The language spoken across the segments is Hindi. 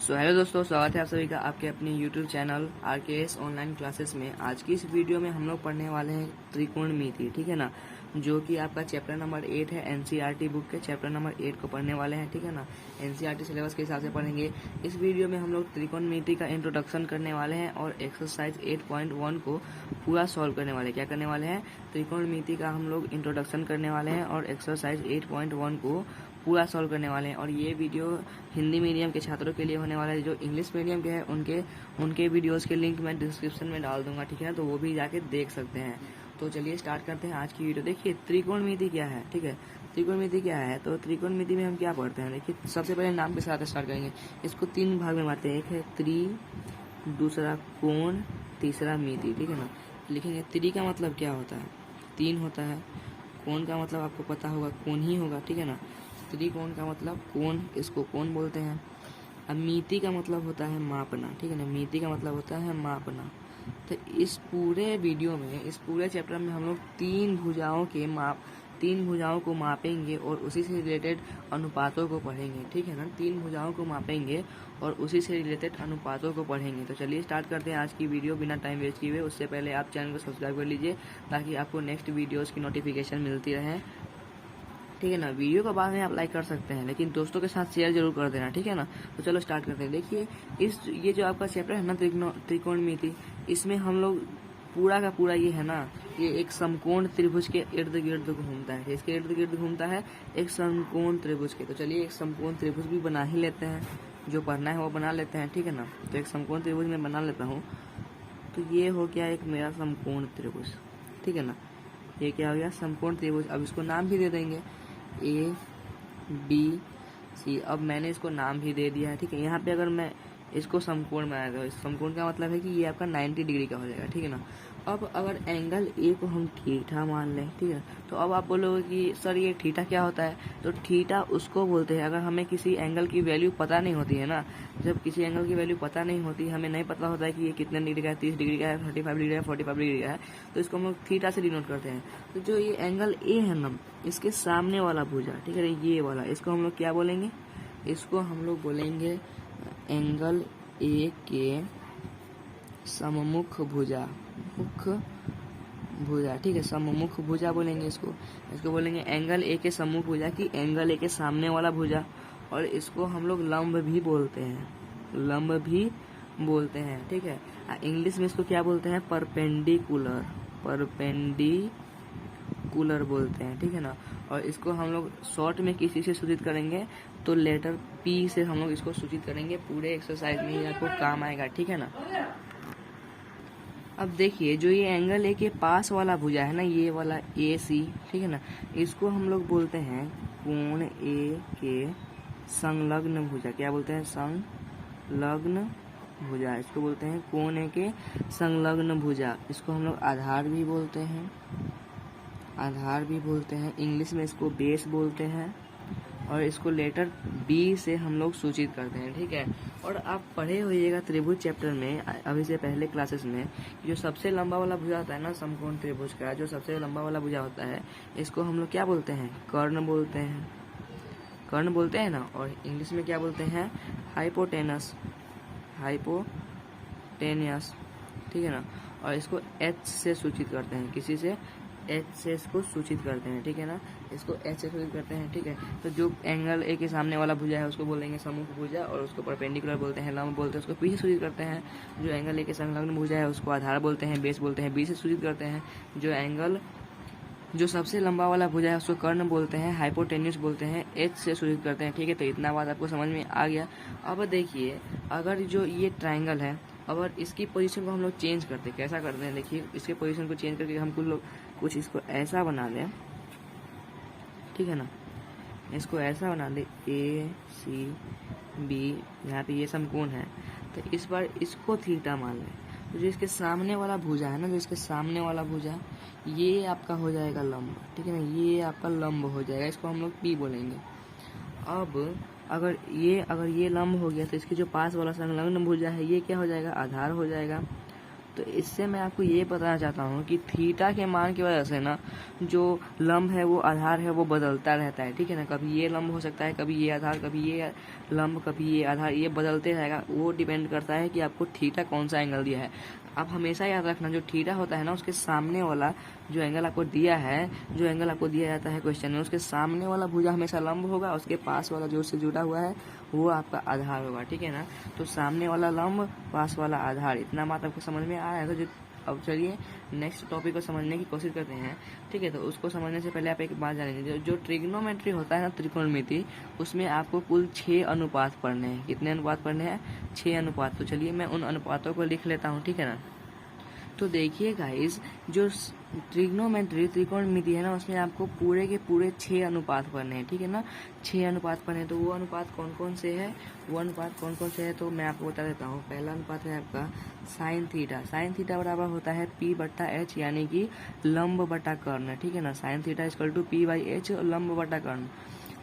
हेलो दोस्तों, स्वागत है आप सभी का आपके अपने YouTube channel RKS online classes में। आज की इस वीडियो में हम लोग पढ़ने वाले हैं त्रिकोणमिति, ठीक है ना, जो कि आपका चैप्टर नंबर 8 है। NCERT बुक के चैप्टर नंबर 8 को पढ़ने वाले हैं, ठीक है ना। NCERT सिलेबस के हिसाब से पढ़ेंगे। इस वीडियो में हम लोग त्रिकोणमिति का इंट्रोडक्शन करने वाले हैं और एक्सरसाइज 8.1 को पूरा सॉल्व करने वाले हैं। क्या करने वाले हैं? त्रिकोणमिति का हम लोग इंट्रोडक्शन करने वाले हैं और एक्सरसाइज 8.1 को पूरा सॉल्व करने वाले हैं। और ये वीडियो हिंदी मीडियम के छात्रों के लिए होने वाला है। जो इंग्लिश मीडियम के हैं उनके वीडियोस के लिंक मैं डिस्क्रिप्शन में डाल दूंगा, ठीक है, तो वो भी जाके देख सकते हैं। तो चलिए स्टार्ट करते हैं आज की वीडियो। देखिए त्रिकोणमिति क्या है, ठीक है। त्रिकोणमिति क्या है, तो त्रिकोणमिति में हम क्या पढ़ते हैं। देखिए सबसे पहले नाम के साथ स्टार्ट करेंगे। इसको 3 भाग में बांटते हैं। एक है त्रि, दूसरा कोण, तीसरा मिति, ठीक है ना। लिखेंगे त्रि का मतलब क्या होता है, 3 होता है। कोण का मतलब आपको पता होगा, कोण ही होगा, ठीक है ना। त्रिकोण का मतलब कोण, इसको कोण बोलते हैं। अब मिति का मतलब होता है मापना, ठीक है ना। मिति का मतलब होता है मापना। तो इस पूरे वीडियो में, इस पूरे चैप्टर में हम लोग 3 भुजाओं को मापेंगे और उसी से रिलेटेड अनुपातों को पढ़ेंगे, ठीक है ना। 3 भुजाओं को मापेंगे और उसी से रिलेटेड अनुपातों को पढ़ेंगे। तो चलिए स्टार्ट करते हैं आज की वीडियो बिना टाइम वेस्ट किए हुए। उससे पहले आप चैनल को सब्सक्राइब कर लीजिए ताकि आपको नेक्स्ट वीडियोज़ की नोटिफिकेशन मिलती रहे, ठीक है ना। वीडियो को बाद में आप लाइक कर सकते हैं, लेकिन दोस्तों के साथ शेयर जरूर कर देना, ठीक है ना। तो चलो स्टार्ट करते हैं। देखिए ये जो आपका चैप्टर है ना त्रिकोणमिति, इसमें हम लोग पूरा का पूरा ये है ना, ये एक समकोण त्रिभुज के इर्द गिर्द घूमता है। इसके इर्द गिर्द घूमता है एक समकोण त्रिभुज के। तो चलिए एक समकोण त्रिभुज भी बना ही लेते हैं, जो पढ़ना है वो बना लेते हैं, ठीक है ना। तो एक समकोण त्रिभुज में बना लेता हूँ। तो ये हो गया एक मेरा समकोण त्रिभुज, ठीक है ना। ये क्या हो गया, समकोण त्रिभुज। अब इसको नाम भी दे देंगे ABC। अब मैंने इसको नाम भी दे दिया है, ठीक है। यहाँ पे अगर मैं इसको समकोण बनाया तो इस समकोण का मतलब है कि ये आपका 90 डिग्री का हो जाएगा, ठीक है ना। अब अगर एंगल ए को हम थीटा मान लें, ठीक है, तो अब आप बोलोगे कि सर ये थीटा क्या होता है। तो थीटा उसको बोलते हैं, अगर हमें किसी एंगल की वैल्यू पता नहीं होती है ना, जब किसी एंगल की वैल्यू पता नहीं होती, हमें नहीं पता होता है कि ये कितने डिग्री का है, 30 डिग्री का है, 35 डिग्री का है, 45 डिग्री का है, तो इसको हम लोग थीटा से डिनोट करते हैं। तो जो ये एंगल ए है ना, इसके सामने वाला भुजा, ठीक है, ये वाला, इसको हम लोग क्या बोलेंगे, इसको हम लोग बोलेंगे एंगल ए के सममुख भुजा, मुख्य भुजा, ठीक है, सममुख भुजा बोलेंगे इसको बोलेंगे एंगल ए के सम्मुख भुजा की एंगल ए के सामने वाला भुजा। और इसको हम लोग लंब भी बोलते हैं, ठीक है। इंग्लिश में इसको क्या बोलते हैं, परपेंडिकुलर बोलते हैं, ठीक है ना। और इसको हम लोग शॉर्ट में किसी से सूचित करेंगे तो लेटर P से हम लोग इसको सूचित करेंगे। पूरे एक्सरसाइज में ये आपको काम आएगा, ठीक है ना। अब देखिए जो ये एंगल ए के पास वाला भुजा है ना, ये वाला AC, ठीक है ना, इसको हम लोग बोलते हैं कोण ए के संलग्न भुजा। क्या बोलते हैं, संलग्न भुजा। इसको बोलते हैं कोण ए के संलग्न भुजा। इसको हम लोग आधार भी बोलते हैं, इंग्लिश में इसको बेस बोलते हैं। और इसको लेटर B से हम लोग सूचित करते हैं, ठीक है। और आप पढ़े होइएगा त्रिभुज चैप्टर में अभी से पहले क्लासेस में, जो सबसे लंबा वाला भुजा होता है ना समकोण त्रिभुज का, जो सबसे लंबा वाला भुजा होता है, इसको हम लोग क्या बोलते हैं, कर्ण बोलते हैं ना। और इंग्लिश में क्या बोलते हैं, हाइपोटेनस, ठीक है ना। और इसको H से सूचित करते हैं, किसी से H से इसको सूचित करते हैं, ठीक है ना। इसको H से सूचित करते हैं, ठीक है। तो जो एंगल ए के सामने वाला भुजा है उसको बोलेंगे सम्मुख भुजा, और उसको परपेंडिकुलर बोलते हैं, लंब बोलते हैं। उसको P से सूचित करते हैं। जो एंगल ए के संलग्न भुजा है उसको आधार बोलते हैं, बेस बोलते हैं। B से सूचित करते हैं जो सबसे लंबा वाला भुजा है उसको कर्ण बोलते हैं, हाइपोटेन्यूस बोलते हैं, H से सूचित करते हैं, ठीक है। तो इतना बात आपको समझ में आ गया। अब देखिए अगर जो ये ट्राइंगल है, अगर इसकी पोजीशन को हम लोग चेंज करते हैं, कैसा करते हैं, देखिए इसके पोजीशन को चेंज करके हम कुछ इसको ऐसा बना दें, ठीक है ना। इसको ऐसा बना दे ACB, यहाँ पे ये समकोण है, तो इस बार इसको थीटा मान लें। तो जो इसके सामने वाला भुजा है ना, ये आपका हो जाएगा लंब, ठीक है ना, ये आपका लंब हो जाएगा, इसको हम लोग P बोलेंगे। अब अगर ये लंब हो गया तो इसके जो पास वाला संलग्न भुजा है ये क्या हो जाएगा, आधार हो जाएगा। तो इससे मैं आपको ये बताना चाहता हूँ कि थीटा के मान की वजह से ना जो लंब है वो आधार है वो बदलता रहता है, ठीक है ना। कभी ये लंब हो सकता है, कभी ये आधार, कभी ये लंब, कभी ये आधार, ये बदलते रहेगा। वो डिपेंड करता है कि आपको थीटा कौन सा एंगल दिया है। आप हमेशा याद रखना जो थीटा होता है ना उसके सामने वाला जो एंगल आपको दिया है, जो एंगल आपको दिया जाता है क्वेश्चन में, उसके सामने वाला भुजा हमेशा लंब होगा, उसके पास वाला जो उससे जुड़ा हुआ है वो आपका आधार होगा, ठीक है ना। तो सामने वाला लंब, पास वाला आधार, इतना बात आपको समझ में आ रहा है। तो जो अब चलिए नेक्स्ट टॉपिक को समझने की कोशिश करते हैं, ठीक है। तो उसको समझने से पहले आप एक बात जानेंगे, जो ट्रिग्नोमेट्री होता है ना, त्रिकोणमिति, उसमें आपको कुल 6 अनुपात पढ़ने हैं। कितने अनुपात पढ़ने हैं? 6 अनुपात। तो चलिए मैं उन अनुपातों को लिख लेता हूँ, ठीक है ना। तो देखिए गाइस, जो ट्रिग्नोमेट्री त्रिकोणमिति है ना, उसमें आपको पूरे के पूरे 6 अनुपात पढ़ने हैं, ठीक है ना। 6 अनुपात पढ़ने हैं। तो वो अनुपात कौन कौन से है, वो अनुपात कौन कौन से है तो मैं आपको बता देता हूँ। पहला अनुपात है आपका साइन थीटा। साइन थीटा बराबर होता है P/H, यानी कि लंब बटा कर्ण, ठीक है ना। Sine theta equal to P/H, लंब बटा कर्ण।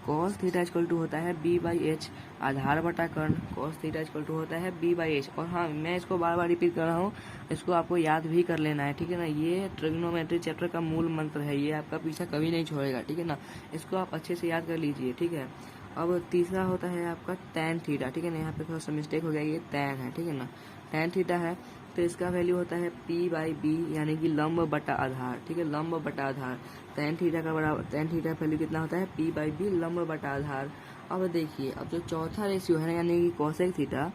कॉस थीटा इक्वल टू होता है B/H, आधार बटा कर्ण। कॉस थीटा इक्वल टू होता है B/H। और हाँ, मैं इसको बार बार रिपीट कर रहा हूँ, इसको आपको याद भी कर लेना है, ठीक है ना। ये ट्रिग्नोमेट्री चैप्टर का मूल मंत्र है, ये आपका पीछा कभी नहीं छोड़ेगा, ठीक है ना। इसको आप अच्छे से याद कर लीजिए, ठीक है। अब तीसरा होता है आपका टैन थीटा, ठीक है ना। यहाँ पे थोड़ा सा मिस्टेक हो गया, ये टैन है, ठीक है ना। टैन थीटा है तो इसका वैल्यू होता है P/B, यानी कि लंब बटा आधार, ठीक है, लंब बटा आधार। टैन थीटा का वैल्यू कितना होता है? P/B, लंब बटा आधार। अब देखिए, अब जो चौथा रेशियो है ना, यानी कि कोसेक थीटा,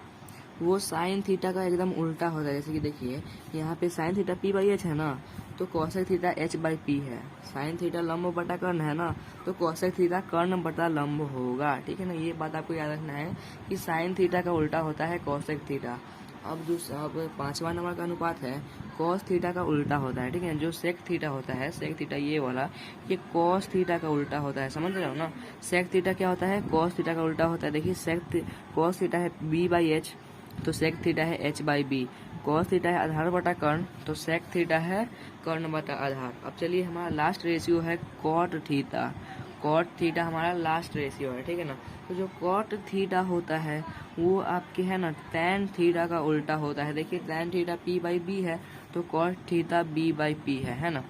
वो साइन थीटा का एकदम उल्टा होता है। जैसे कि देखिए यहाँ पे साइन थीटा P/H है ना, तो कोसेक थीटा H/P है। साइन थीटा लंब बटा कर्ण है ना, तो कोसेक थीटा कर्ण बटा लंब होगा, ठीक है ना। ये बात आपको याद रखना है कि साइन थीटा का उल्टा होता है कोसेक थीटा। अब पांचवा नंबर का अनुपात है कॉस थीटा का उल्टा होता है, ठीक है। जो सेक थीटा होता है, सेक थीटा ये वाला, ये कॉस थीटा का उल्टा होता है, समझ रहे हो ना। सेक थीटा क्या होता है? कॉस थीटा का उल्टा होता है। देखिए कॉस थीटा है B/H, तो सेक थीटा है H/B। कॉस थीटा है आधार बटा कर्ण, तो सेक थीटा है कर्ण बटा आधार। अब चलिए हमारा लास्ट रेशियो है कॉट थीटा। कॉट थीटा हमारा लास्ट रेशियो है, ठीक है ना। तो जो कॉट थीटा होता है वो आपके है ना टैन थीटा का उल्टा होता है। देखिए टैन थीटा P/B है, तो कॉट थीटा B/P है ना।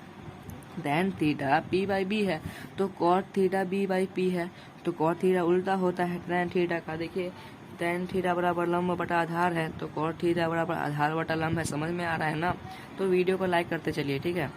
टैन थीटा P/B है तो कॉट थीटा B/P है, तो कॉट थीटा उल्टा होता है टैन थीटा का। देखिए टैन थीटा बराबर लंब बटा आधार है, तो कॉट थीटा बराबर आधार बटा लंब है। समझ में आ रहा है ना। तो वीडियो को लाइक करते चलिए, ठीक है।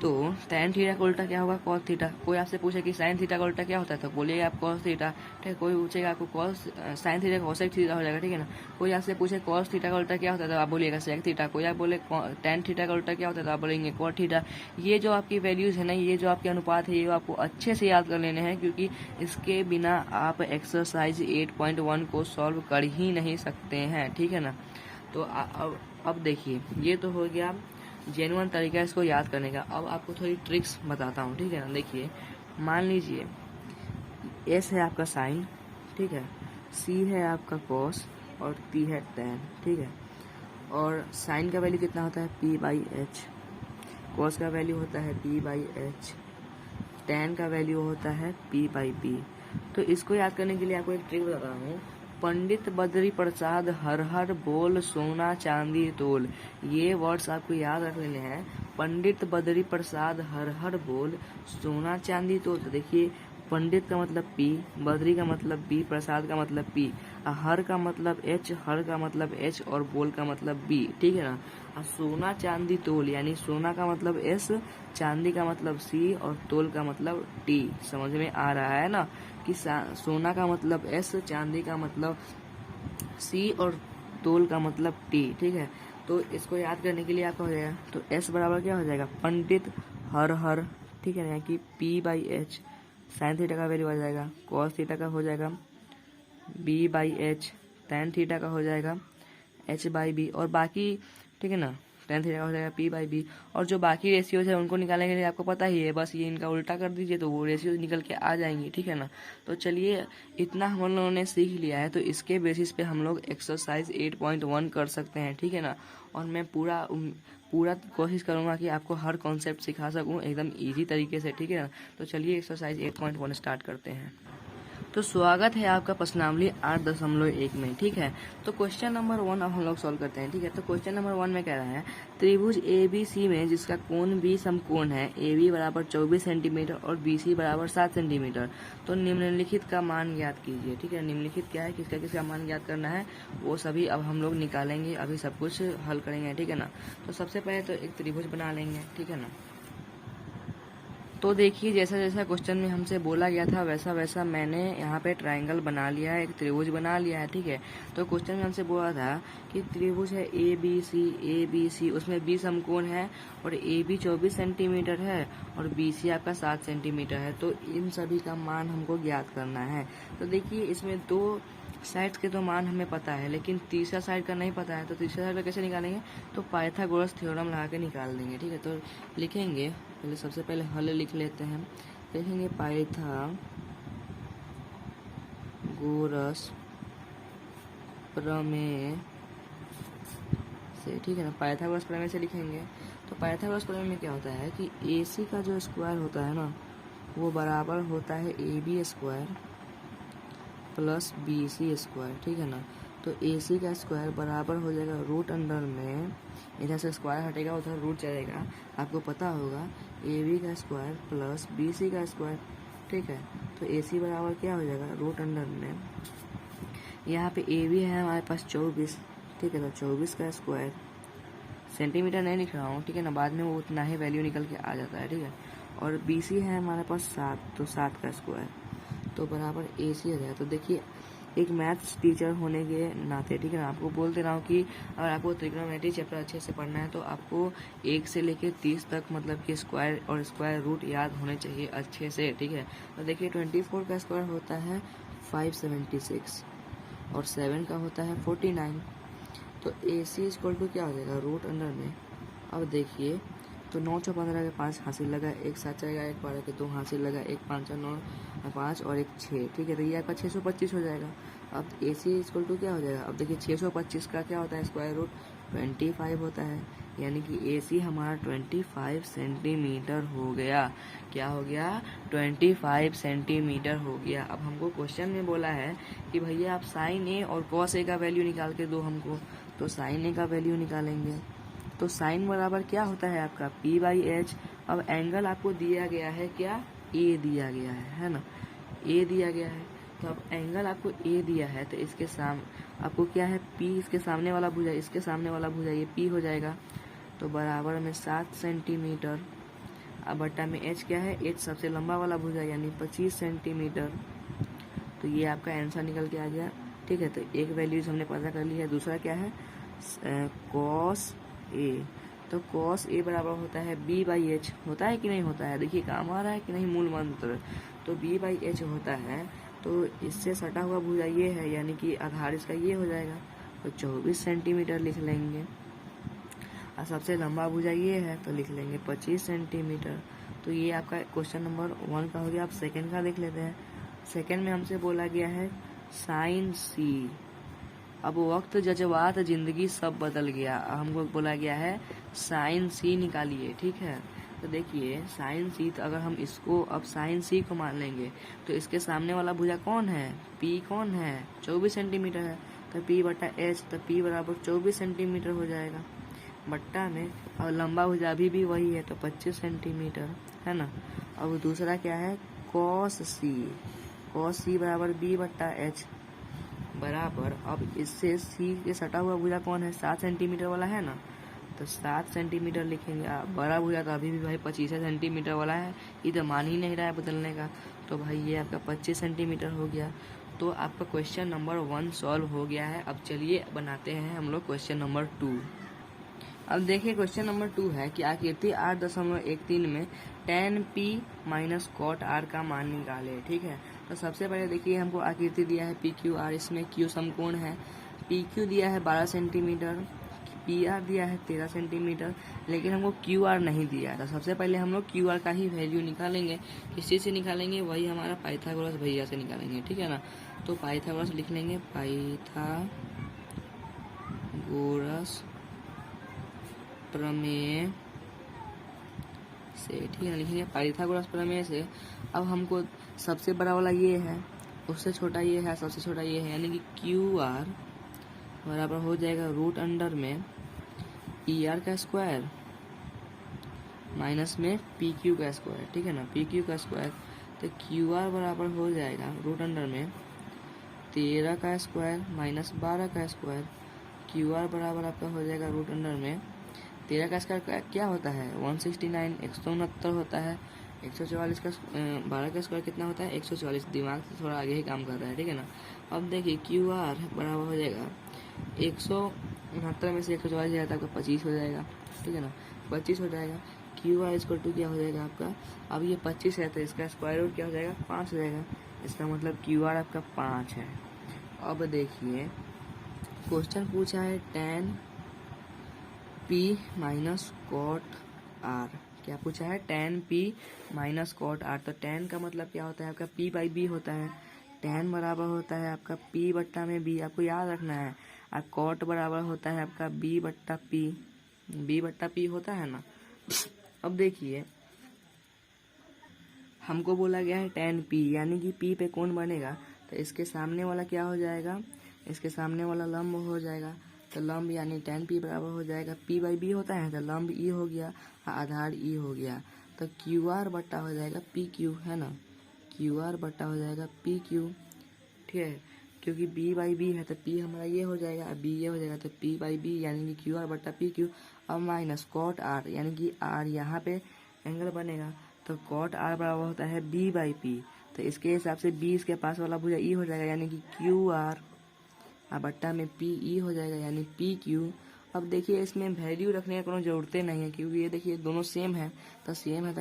तो टैन थीटा का उल्टा क्या होगा? Cos theta. कोई आपसे पूछे कि साइन थीटा का उल्टा क्या होता है, तो बोलिएगा आप कॉस थीटा, ठीक है। कोई पूछेगा आपको कॉस साइन थीटा का कोसेक थीटा हो जाएगा, ठीक है ना। कोई आपसे पूछे कॉस थीटा का उल्टा क्या होता है, तो आप बोलिएगा सेक थीटा। कोई आप बोले टैन थीटा का उल्टा क्या होता है, तो आप बोलेंगे कॉट थीटा। ये जो आपकी वैल्यूज है ना, ये जो आपके अनुपात है, ये आपको अच्छे से याद कर लेने हैं, क्योंकि इसके बिना आप एक्सरसाइज 8.1 को सॉल्व कर ही नहीं सकते हैं, ठीक है ना। तो अब देखिए, ये तो हो गया जेन्युइन तरीका इसको याद करने का। अब आपको थोड़ी ट्रिक्स बताता हूँ, ठीक है ना। देखिए मान लीजिए S है आपका साइन, ठीक है, C है आपका कॉस और T है टैन, ठीक है। और साइन का वैल्यू कितना होता है? P/H। कॉस का वैल्यू होता है P/H। टैन का वैल्यू होता है P/B। तो इसको याद करने के लिए आपको एक ट्रिक बता रहा हूँ। पंडित बद्री प्रसाद हर हर बोल, सोना चांदी तोल। ये वर्ड्स आपको याद रख लेने हैं। पंडित बद्री प्रसाद हर हर बोल, सोना चांदी तोल। तो देखिए पंडित का मतलब P, बद्री का मतलब B, प्रसाद का मतलब P, हर का मतलब H, हर का मतलब H और बोल का मतलब B, ठीक है ना। सोना चांदी तोल, यानी सोना का मतलब S, चांदी का मतलब C और तोल का मतलब T। समझ में आ रहा है ना कि सोना का मतलब S, चांदी का मतलब C और तोल का मतलब T, ठीक है। तो इसको याद करने के लिए आपका हो जाएगा, तो S बराबर क्या हो जाएगा? पंडित हर हर, ठीक है ना, कि P/H। साइन थीटा का वैल्यू आ जाएगा, कॉस थीटा का हो जाएगा B/H, टैन थीटा का हो जाएगा H/B, और बाकी, ठीक है ना, टैन थीटा का हो जाएगा P/B। और जो बाकी रेशियोज है उनको निकालने के लिए आपको पता ही है, बस ये इनका उल्टा कर दीजिए तो वो रेशियोज निकल के आ जाएंगी, ठीक है ना। तो चलिए इतना हम लोगों ने सीख लिया है, तो इसके बेसिस पे हम लोग एक्सरसाइज 8.1 कर सकते हैं, ठीक है ना। और मैं पूरा कोशिश करूंगा कि आपको हर कॉन्सेप्ट सिखा सकूं एकदम इजी तरीके से, ठीक है ना। तो चलिए एक्सरसाइज 8.1 स्टार्ट करते हैं। तो स्वागत है आपका प्रश्नावली 8.1 में। ठीक है, तो क्वेश्चन नंबर 1 अब हम लोग सॉल्व करते हैं। ठीक है, तो क्वेश्चन नंबर 1 में कह रहा है त्रिभुज ABC में जिसका कोण B समकोण है, AB बराबर 24 सेंटीमीटर और BC बराबर 7 सेंटीमीटर, तो निम्नलिखित का मान ज्ञात कीजिए। ठीक है, निम्नलिखित क्या है, किसका किसका मान ज्ञात करना है वो सभी अब हम लोग निकालेंगे, अभी सब कुछ हल करेंगे। ठीक है ना, तो सबसे पहले तो एक त्रिभुज बना लेंगे। ठीक है ना, तो देखिए जैसा जैसा क्वेश्चन में हमसे बोला गया था वैसा वैसा मैंने यहाँ पे ट्रायंगल बना लिया है, एक त्रिभुज बना लिया है। ठीक है, तो क्वेश्चन में हमसे बोला था कि त्रिभुज है ABC, उसमें B समकोण है और AB 24 सेंटीमीटर है और BC आपका 7 सेंटीमीटर है। तो इन सभी का मान हमको ज्ञात करना है। तो देखिए इसमें दो साइड्स के तो मान हमें पता है, लेकिन तीसरा साइड का नहीं पता है। तो तीसरा साइड का कैसे निकालेंगे, तो पाइथागोरस थ्योरम लगा के निकाल देंगे। ठीक है, तो लिखेंगे पहले, सबसे पहले हल लिख लेते हैं। लिखेंगे पाइथागोरस प्रमेय से। ठीक है ना, पाइथागोरस प्रमेय से लिखेंगे। तो पाइथागोरस प्रमेय में क्या होता है कि AC का जो स्क्वायर होता है ना वो बराबर होता है AB square plus BC square. ठीक है ना, तो AC का स्क्वायर बराबर हो जाएगा रूट अंडर में, इधर से स्क्वायर हटेगा उधर रूट चलेगा, आपको पता होगा AB का स्क्वायर प्लस BC का स्क्वायर। ठीक है, तो AC बराबर क्या हो जाएगा रूट अंडर में, यहाँ पे AB है हमारे पास 24। ठीक है, तो 24 का स्क्वायर, सेंटीमीटर नहीं लिख रहा हूँ। ठीक है ना, बाद में वो उतना ही वैल्यू निकल के आ जाता है। ठीक है, और BC है हमारे पास 7, तो 7 का स्क्वायर, तो बराबर AC हो जाएगा। तो देखिए एक मैथ्स टीचर होने के नाते, ठीक है ना, आपको बोलते रहा हूँ कि अगर आपको त्रिकोणमिति चैप्टर अच्छे से पढ़ना है तो आपको 1 से लेकर 30 तक मतलब कि स्क्वायर और स्क्वायर रूट याद होने चाहिए अच्छे से। ठीक है, तो देखिए 24 का स्क्वायर होता है 576 और 7 का होता है 49। तो AC इक्वल टू क्या हो जाएगा रूट अंडर में। अब देखिए तो 9 6 15 के 5 हासिल लगा, एक 7 जाएगा, एक 12 के 2 हासिल लगा, एक 5 9 5 और एक 6। ठीक है, तो ये आपका 625 हो जाएगा। अब AC इक्वल टू क्या हो जाएगा, अब देखिए 625 का क्या होता है स्क्वायर रूट 25 होता है, यानी कि AC हमारा 25 सेंटीमीटर हो गया। क्या हो गया, 25 सेंटीमीटर हो गया। अब हमको क्वेश्चन में बोला है कि भैया आप साइन A और कॉस A का वैल्यू निकाल के दो हमको, तो साइन A का वैल्यू निकालेंगे। तो साइन बराबर क्या होता है आपका P/H। अब एंगल आपको दिया गया है क्या, A दिया गया है ना, A दिया गया है। तो अब एंगल आपको A दिया है तो इसके आपको क्या है P, इसके सामने वाला भुजा, इसके सामने वाला भुजा ये P हो जाएगा। तो बराबर में 7 सेंटीमीटर, अब बट्टा में H क्या है, H सबसे लंबा वाला भुजा यानी 25 सेंटीमीटर। तो ये आपका आंसर निकल के आ गया। ठीक है, तो एक वैल्यू हमने पता कर ली है। दूसरा क्या है कॉस A, तो कॉस A बराबर होता है B/H। होता है कि नहीं होता है, देखिए काम आ रहा है कि नहीं मूल मंत्र। तो B/H होता है, तो इससे सटा हुआ भुजा ये है यानी कि आधार इसका ये हो जाएगा, तो 24 सेंटीमीटर लिख लेंगे। और सबसे लंबा भुजा ये है तो लिख लेंगे 25 सेंटीमीटर। तो ये आपका क्वेश्चन नंबर 1 का हो गया। आप सेकेंड का देख लेते हैं। सेकेंड में हमसे बोला गया है साइन C। अब वक्त जज्बात जिंदगी सब बदल गया, हमको बोला गया है साइन C निकालिए। ठीक है, तो देखिए साइन C, तो अगर हम इसको अब साइन C को मान लेंगे तो इसके सामने वाला भुजा कौन है, P कौन है 24 सेंटीमीटर है, तो P/H, तो P बराबर 24 सेंटीमीटर हो जाएगा बट्टा में, और लंबा भुजा भी वही है तो 25 सेंटीमीटर है ना। अब दूसरा क्या है कॉस C बराबर B/H बराबर, अब इससे C के सटा हुआ भुजा कौन है 7 सेंटीमीटर वाला है ना, तो 7 सेंटीमीटर लिखेंगे। बड़ा भुजा तो अभी भी भाई 25 सेंटीमीटर वाला है, ये तो मान ही नहीं रहा है बदलने का, तो भाई ये आपका 25 सेंटीमीटर हो गया। तो आपका क्वेश्चन नंबर 1 सॉल्व हो गया है। अब चलिए बनाते हैं हम लोग क्वेश्चन नंबर 2। अब देखिए क्वेश्चन नंबर 2 है कि आकृति 8.13 में tan P minus cot R का मान निकाले। ठीक है, तो सबसे पहले देखिए हमको आकृति दिया है PQR, इसमें Q समकोण है, PQ दिया है 12 सेंटीमीटर, PR दिया है 13 सेंटीमीटर, लेकिन हमको QR नहीं दिया है। तो सबसे पहले हम लोग QR का ही वैल्यू निकालेंगे। किस चीज़ से निकालेंगे, वही हमारा पाइथागोरस भैया से निकालेंगे। ठीक है ना, तो पाइथागोरस लिख लेंगे, पाइथागोरस प्रमेय से। ठीक है, लिखेंगे पाइथागोरस प्रमेय से। अब हमको सबसे बड़ा वाला ये है उससे छोटा ये है, सबसे छोटा ये है, यानी कि क्यू आर बराबर हो जाएगा रूट अंडर में ई आर का स्क्वायर माइनस में पी क्यू का स्क्वायर, ठीक है ना, पी क्यू का स्क्वायर। तो क्यू आर बराबर हो जाएगा रूट अंडर में 13 का स्क्वायर माइनस 12 का स्क्वायर। क्यू आर बराबर आपका हो जाएगा रूट अंडर में 13 का स्क्वायर क्या होता है 169, 169 होता है। 144 का 12 का स्क्वायर कितना होता है 144। दिमाग से थोड़ा आगे ही काम कर रहा है, ठीक है ना। अब देखिए क्यू आर बराबर हो जाएगा 169 में से 144 जाएगा तो आपका 25 हो जाएगा, ठीक है ना, 25 हो जाएगा। क्यू आर इक्वल टू क्या हो जाएगा आपका, अब ये 25 है तो इसका स्क्वायर रूट क्या हो जाएगा 5 हो जाएगा। इसका मतलब क्यू आर आपका 5 है। अब देखिए क्वेश्चन पूछा है tan p minus cot r, क्या पूछा है tan p minus cot r। तो tan का मतलब क्या होता है आपका p बाई b होता है। tan बराबर होता है आपका p बट्टा में b, आपको याद रखना है। और कॉट बराबर होता है आपका b बट्टा p होता है ना। अब देखिए हमको बोला गया है tan p, यानी कि p पे कौन बनेगा तो इसके सामने वाला क्या हो जाएगा, इसके सामने वाला लंब हो जाएगा। तो लंब यानी tan p बराबर हो जाएगा p बाई b होता है तो लंब e हो गया, आधार e हो गया। तो क्यू आर बट्टा हो जाएगा पी क्यू, है ना, क्यू आर बट्टा हो जाएगा पी क्यू, ठीक है, क्योंकि b बाई b है तो p हमारा ये हो जाएगा, b ये हो जाएगा तो p बाई b यानी कि क्यू आर बट्टा पी क्यू। अब माइनस कॉट r, यानी कि r यहाँ पे एंगल बनेगा तो कॉट r बराबर होता है b बाई p। तो इसके हिसाब से b इसके पास वाला भुजा e हो जाएगा, यानी कि क्यू आर बट्टा में पी ई हो जाएगा, यानी पी क्यू। अब देखिए इसमें वैल्यू रखने का कोई ज़रूरत नहीं है क्योंकि ये देखिए दोनों सेम है तो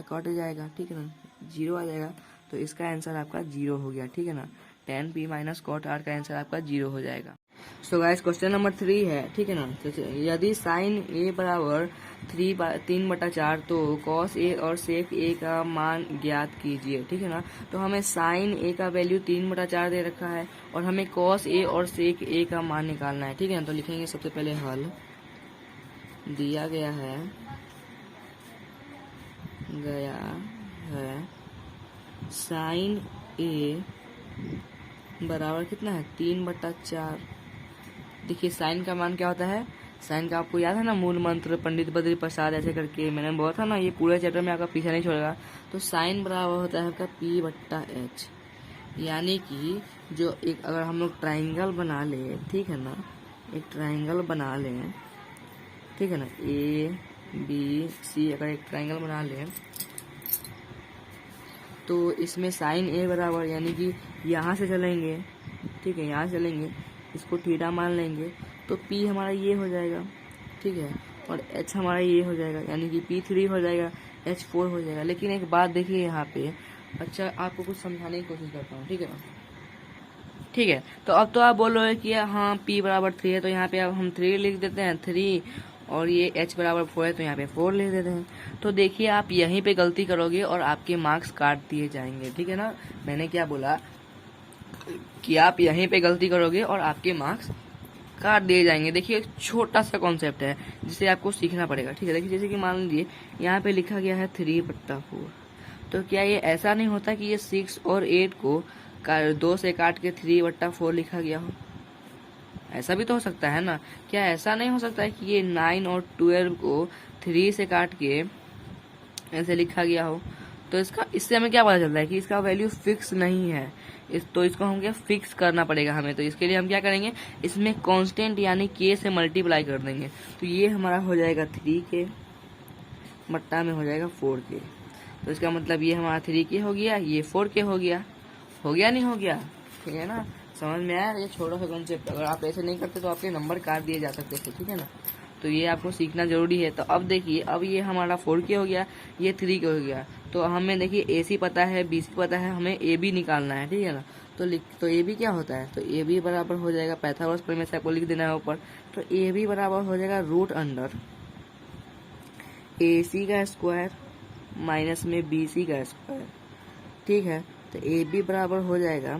कट जाएगा, ठीक है ना, 0 आ जाएगा। तो इसका आंसर आपका 0 हो गया, ठीक है ना, tan p minus cot r का आंसर आपका 0 हो जाएगा। सो गाइस क्वेश्चन नंबर 3 है, ठीक है ना। तो यदि साइन a बराबर 3/4 तो कॉस a और सेक a का मान ज्ञात कीजिए, ठीक है ना। तो हमें साइन a का वैल्यू 3/4 दे रखा है और हमें कॉस a और सेक a का मान निकालना है, ठीक है ना। तो लिखेंगे सबसे पहले हल दिया गया है साइन a बराबर कितना है 3/4। देखिए साइन का मान क्या होता है, साइन का आपको याद है ना मूल मंत्र पंडित बद्री प्रसाद ऐसे करके मैंने बोला था ना, ये पूरे चैप्टर में आपका पीछे नहीं छोड़ेगा। तो साइन बराबर होता है आपका p/h, यानी कि जो एक अगर हम लोग ट्राइंगल बना ले, ठीक है ना, एक ट्राइंगल बना ले, ठीक है ना, ABC अगर एक ट्राइंगल बना ले तो इसमें साइन a बराबर यानी कि यहाँ से चलेंगे, ठीक है, यहाँ से चलेंगे, इसको थीटा मान लेंगे तो p हमारा ये हो जाएगा, ठीक है, और h हमारा ये हो जाएगा, यानी कि p3 हो जाएगा, h 4 हो जाएगा। लेकिन एक बात देखिए यहाँ पे, अच्छा आपको कुछ समझाने की कोशिश करता हूँ, ठीक है ना, ठीक है। तो अब तो आप बोल रहे हो कि हाँ p बराबर 3 है तो यहाँ पे अब हम 3 लिख देते हैं 3, और ये h बराबर 4 है तो यहाँ पे 4 लिख देते हैं। तो देखिए आप यहीं पे गलती करोगे और आपके मार्क्स काट दिए जाएंगे, ठीक है ना। मैंने क्या बोला कि आप यहीं पे गलती करोगे और आपके मार्क्स काट दिए जाएंगे। देखिए एक छोटा सा कॉन्सेप्ट है जिसे आपको सीखना पड़ेगा, ठीक है। देखिए जैसे कि मान लीजिए यहाँ पे लिखा गया है 3/4, तो क्या ये ऐसा नहीं होता कि ये 6 और 8 को 2 से काट के 3/4 लिखा गया हो, ऐसा भी तो हो सकता है ना। क्या ऐसा नहीं हो सकता है कि ये 9 और 12 को 3 से काट के ऐसे लिखा गया हो। तो इससे हमें क्या पता चलता है कि इसका वैल्यू फिक्स नहीं है, तो इसको हम क्या फिक्स करना पड़ेगा हमें। तो इसके लिए हम क्या करेंगे, इसमें कांस्टेंट यानी k से मल्टीप्लाई कर देंगे। तो ये हमारा हो जाएगा 3k बट्टा में हो जाएगा 4k। तो इसका मतलब ये हमारा 3k हो गया, ये 4k हो गया नहीं हो गया, ठीक है ना। समझ में आया ये छोटा सा कॉन्सेप्ट। अगर आप ऐसे नहीं करते तो आपके नंबर काट दिए जा सकते थे, ठीक है ना। तो ये आपको सीखना जरूरी है। तो अब देखिए अब ये हमारा 4k हो गया, ये 3k हो गया। तो हमें देखिए AC पता है, BC पता है, हमें AB निकालना है, ठीक है ना। तो AB क्या होता है, तो AB बराबर हो जाएगा पाइथागोरस प्रमेय से आपको लिख देना है ऊपर। तो AB बराबर हो जाएगा रूट अंडर AC का स्क्वायर माइनस में BC का स्क्वायर, ठीक है। तो AB बराबर हो जाएगा,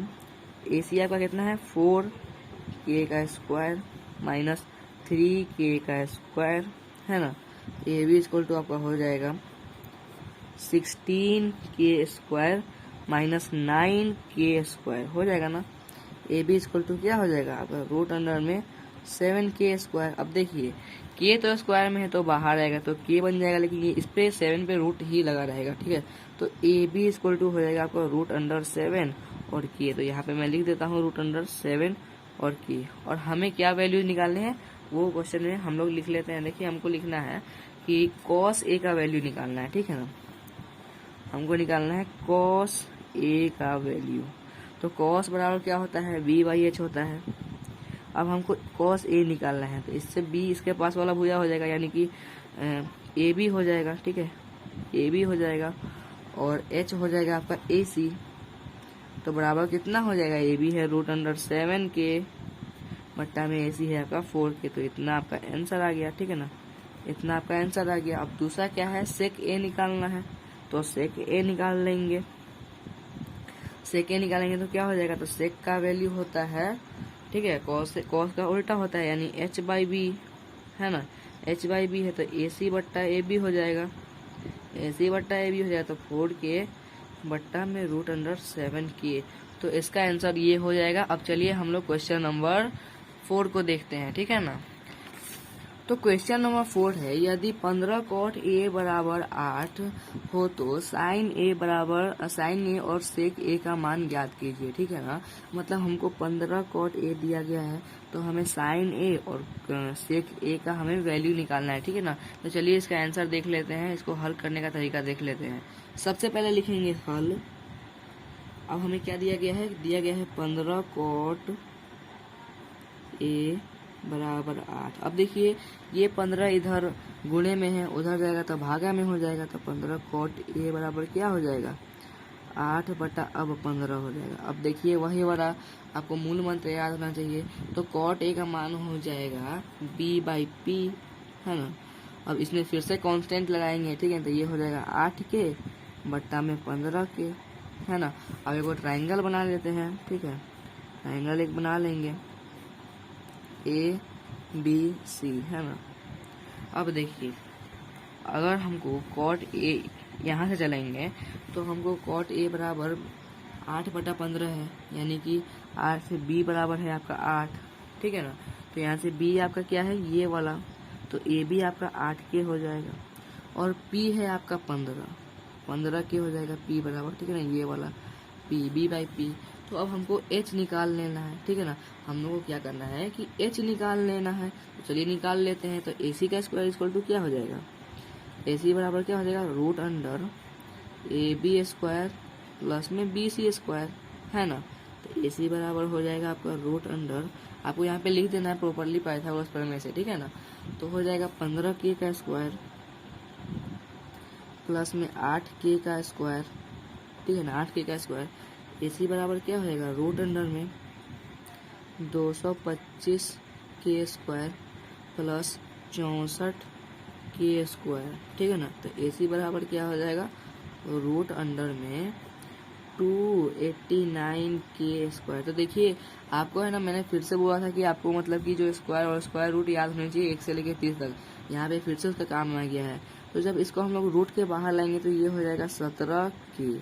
AC आपका कितना है 4k का स्क्वायर माइनस 3k का स्क्वायर, है ना। AB इक्वल टू आपका हो जाएगा 16k स्क्वायर माइनस 9k² हो जाएगा ना। ए बी इक्वल टू क्या हो जाएगा आपका रूट अंडर में 7k²। अब देखिए के तो स्क्वायर में है तो बाहर आएगा तो के बन जाएगा, लेकिन ये इस पे 7 पे रूट ही लगा रहेगा, ठीक है। तो ए बी इक्वल टू हो जाएगा आपका रूट अंडर 7 और के। तो यहाँ पे मैं लिख देता हूँ रूट अंडर 7 और के। और हमें क्या वैल्यू निकालने हैं वो क्वेश्चन में हम लोग लिख लेते हैं। देखिए हमको लिखना है कि कॉस ए का वैल्यू निकालना है, ठीक है ना। हमको निकालना है कॉस ए का वैल्यू। तो कॉस बराबर क्या होता है b/h होता है। अब हमको कॉस ए निकालना है तो इससे b इसके पास वाला भुजा हो जाएगा, यानी कि ए बी हो जाएगा, ठीक है। ए बी हो जाएगा और h हो जाएगा आपका ए सी। तो बराबर कितना हो जाएगा, ए बी है रूट अंडर 7k बट्टा में ए सी है आपका 4k। तो इतना आपका आंसर आ गया, ठीक है ना। इतना आपका आंसर आ गया। अब दूसरा क्या है, सेक ए निकालना है तो सेक ए निकाल लेंगे। सेक ए निकालेंगे तो क्या हो जाएगा, तो सेक का वैल्यू होता है, ठीक है, कॉस का उल्टा होता है, यानी h/b है ना। h/b है तो ए सी बट्टा ए बी हो जाएगा। ए सी बट्टा ए बी हो जाएगा तो 4k बट्टा में रूट अंडर 7k। तो इसका आंसर ये हो जाएगा। अब चलिए हम लोग क्वेश्चन नंबर 4 को देखते हैं, ठीक है ना। तो क्वेश्चन नंबर 4 है, यदि 15 cot a बराबर 8 हो तो साइन ए और सेक ए का मान ज्ञात कीजिए, ठीक है ना। मतलब हमको 15 cot a दिया गया है तो हमें साइन ए और सेक ए का हमें वैल्यू निकालना है, ठीक है ना। तो चलिए इसका आंसर देख लेते हैं, इसको हल करने का तरीका देख लेते हैं। सबसे पहले लिखेंगे हल। अब हमें क्या दिया गया है, 15 cot a बराबर 8। अब देखिए ये 15 इधर गुणे में है, उधर जाएगा तो भागा में हो जाएगा। तो 15 cot a बराबर क्या हो जाएगा 8 बटा अब 15 हो जाएगा। अब देखिए वही वाला आपको मूल मंत्र याद होना चाहिए। तो cot a का मान हो जाएगा b/p, है ना। अब इसमें फिर से कांस्टेंट लगाएंगे, ठीक है। तो ये हो जाएगा 8k बट्टा में 15k, है ना। अब एक ट्राइंगल बना लेते हैं, ठीक है। ट्राइंगल एक बना लेंगे ए बी सी, है ना। अब देखिए अगर हमको कॉट ए यहाँ से चलेंगे तो हमको कॉट ए बराबर 8 बटा 15 है, यानी कि 8 से बी बराबर है आपका 8, ठीक है ना। तो यहाँ से बी आपका क्या है ये वाला, तो ए बी आपका 8k हो जाएगा और पी है आपका 15k हो जाएगा पी बराबर, ठीक है ना, ये वाला पी b/p। तो अब हमको h निकाल लेना है, ठीक है ना। हम लोग को क्या करना है कि h निकाल लेना है। तो चलिए निकाल लेते हैं। तो ac का स्क्वायर इक्वल टू क्या हो जाएगा, ac बराबर क्या हो जाएगा root under A B square plus में बी सी स्क्वायर, है ना। तो ac बराबर हो जाएगा आपका रूट अंडर, आपको यहाँ पे लिख देना है प्रॉपरली पाइथागोरस प्रमेय से, ठीक है ना। तो हो जाएगा 15k का स्क्वायर प्लस में 8k का स्क्वायर, ठीक है ना, 8k का स्क्वायर। AC बराबर क्या हो जाएगा रूट अंडर में 225k² प्लस 64k², ठीक है ना। तो AC बराबर क्या हो जाएगा रूट अंडर में 289k²। तो देखिए आपको है ना, मैंने फिर से बोला था कि आपको मतलब कि जो स्क्वायर और स्क्वायर रूट याद होने चाहिए 1 से लेकर 30 तक। यहाँ पे फिर से उसका काम आ गया है। तो जब इसको हम लोग रूट के बाहर लाएंगे तो ये हो जाएगा 17k।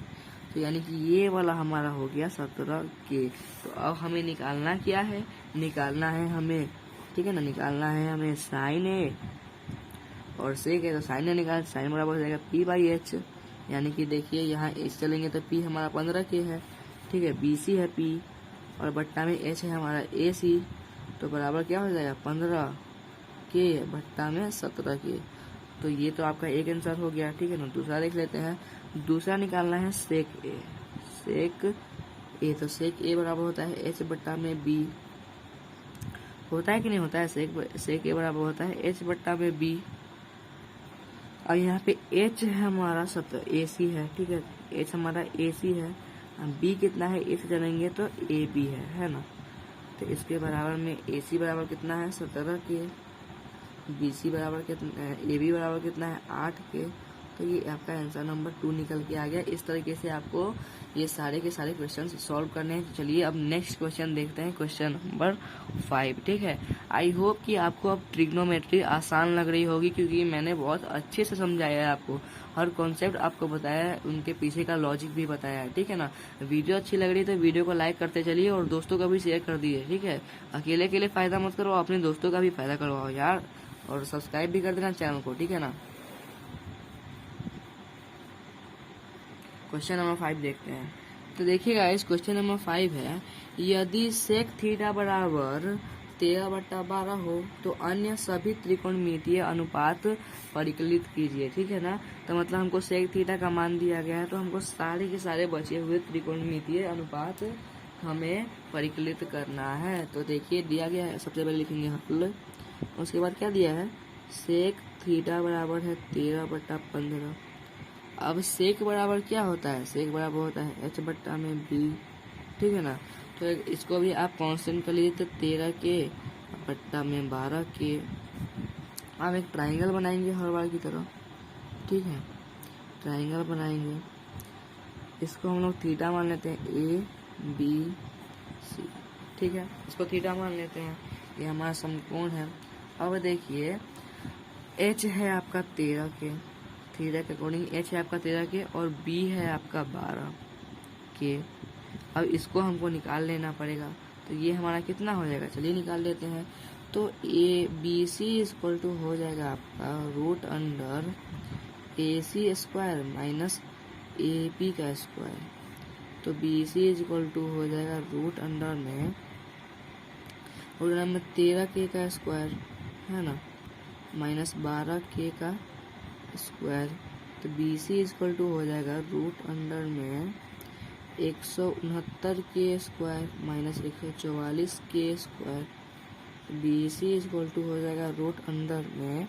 तो यानी कि ये वाला हमारा हो गया 17k। तो अब हमें निकालना क्या है, निकालना है हमें, ठीक है ना, निकालना है हमें साइन ए और सेक है। तो साइन ए निकाल, साइन बराबर हो जाएगा p/h, यानी कि देखिए यहाँ h चलेंगे तो p हमारा 15k है, ठीक है, bc है p और बट्टा में h है हमारा ac। तो बराबर क्या हो जाएगा 15k बट्टा में 17k। तो ये तो आपका एक आंसर हो गया, ठीक है ना। दूसरा देख लेते हैं। दूसरा निकालना है सेक ए। तो सेक ए बराबर होता है h बट्टा में b, होता है कि नहीं होता है, सेक ए बराबर होता है h बट्टा में b। और यहाँ पे h है हमारा AC है, ठीक है, h हमारा AC है, b कितना है a से चलेंगे तो AB है ना। तो इसके बराबर में AC बराबर कितना है 17k, BC बराबर कितना, AB बराबर कितना है 8k तो ये आपका आंसर नंबर 2 निकल के आ गया। इस तरीके से आपको ये सारे के सारे क्वेश्चन सॉल्व करने हैं। तो चलिए अब नेक्स्ट क्वेश्चन देखते हैं, क्वेश्चन नंबर 5। ठीक है, आई होप कि आपको अब ट्रिग्नोमेट्री आसान लग रही होगी, क्योंकि मैंने बहुत अच्छे से समझाया है आपको, हर कॉन्सेप्ट आपको बताया है, उनके पीछे का लॉजिक भी बताया है। ठीक है ना, वीडियो अच्छी लग रही है तो वीडियो को लाइक करते चलिए और दोस्तों का भी शेयर कर दिए। ठीक है, अकेले अकेले फायदा मत करो, अपने दोस्तों का भी फायदा करवाओ यार, और सब्सक्राइब भी कर देना चैनल को। ठीक है ना, क्वेश्चन नंबर 5 देखते हैं। तो देखिएगा, इस क्वेश्चन नंबर 5 है, यदि सेक थीटा बराबर 13/12 हो तो अन्य सभी त्रिकोणमितीय अनुपात परिकलित कीजिए। ठीक है ना, तो मतलब हमको सेक थीटा का मान दिया गया है, तो हमको सारे के सारे बचे हुए त्रिकोणमितीय अनुपात हमें परिकलित करना है। तो देखिए दिया गया है, सबसे पहले लिखेंगे हल, उसके बाद क्या दिया है, सेक थीटा बराबर है 13/15। अब सेक बराबर क्या होता है, सेक बराबर होता है h बट्टा में b। ठीक है ना, तो इसको भी आप कांस्टेंट कर लीजिए, तो 13 के बट्टा में 12 के। अब एक ट्राइंगल बनाएंगे हर बार की तरह। ठीक है, ट्राइंगल बनाएंगे, इसको हम लोग थीटा मान लेते हैं, a b c। ठीक है, इसको थीटा मान लेते हैं, ये हमारा समकोण है। अब देखिए h है आपका 13 के, थीटा के अकॉर्डिंग h है आपका 13 के, और b है आपका 12 के। अब इसको हमको निकाल लेना पड़ेगा, तो ये हमारा कितना हो जाएगा, चलिए निकाल लेते हैं। तो A B C equal to हो जाएगा आपका root under AC square minus AP का स्क्वायर। तो BC इक्वल टू हो जाएगा रूट अंडर में 13 के का स्क्वायर है ना, माइनस 12 के का स्क्वायर। तो BC इक्वल टू हो जाएगा रूट अंडर में 169 के स्क्वायर माइनस 144 के स्क्वायर। BC इक्वल टू हो जाएगा रूट अंडर में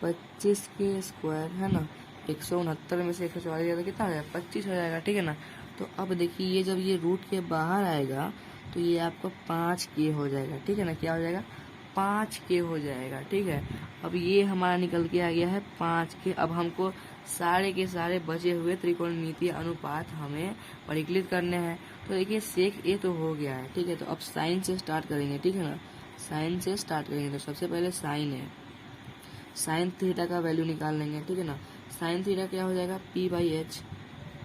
25 के स्क्वायर है ना, 169 में से 144 जाएगा कितना हो जाएगा, 25 हो जाएगा। ठीक है ना, तो अब देखिए ये जब ये रूट के बाहर आएगा तो ये आपका 5 के हो जाएगा। ठीक है ना, क्या हो जाएगा, 5 के हो जाएगा। ठीक है, अब ये हमारा निकल के आ गया है 5 के। अब हमको सारे के सारे बचे हुए त्रिकोणमितीय अनुपात हमें परिकलित करने हैं। तो देखिए सेक ए तो हो गया है। ठीक है, तो अब साइन से स्टार्ट करेंगे। ठीक है ना, साइन से स्टार्ट करेंगे, तो सबसे पहले साइन है, साइन थीटा का वैल्यू निकाल लेंगे। ठीक है ना, साइन थीटा क्या हो जाएगा, p/h,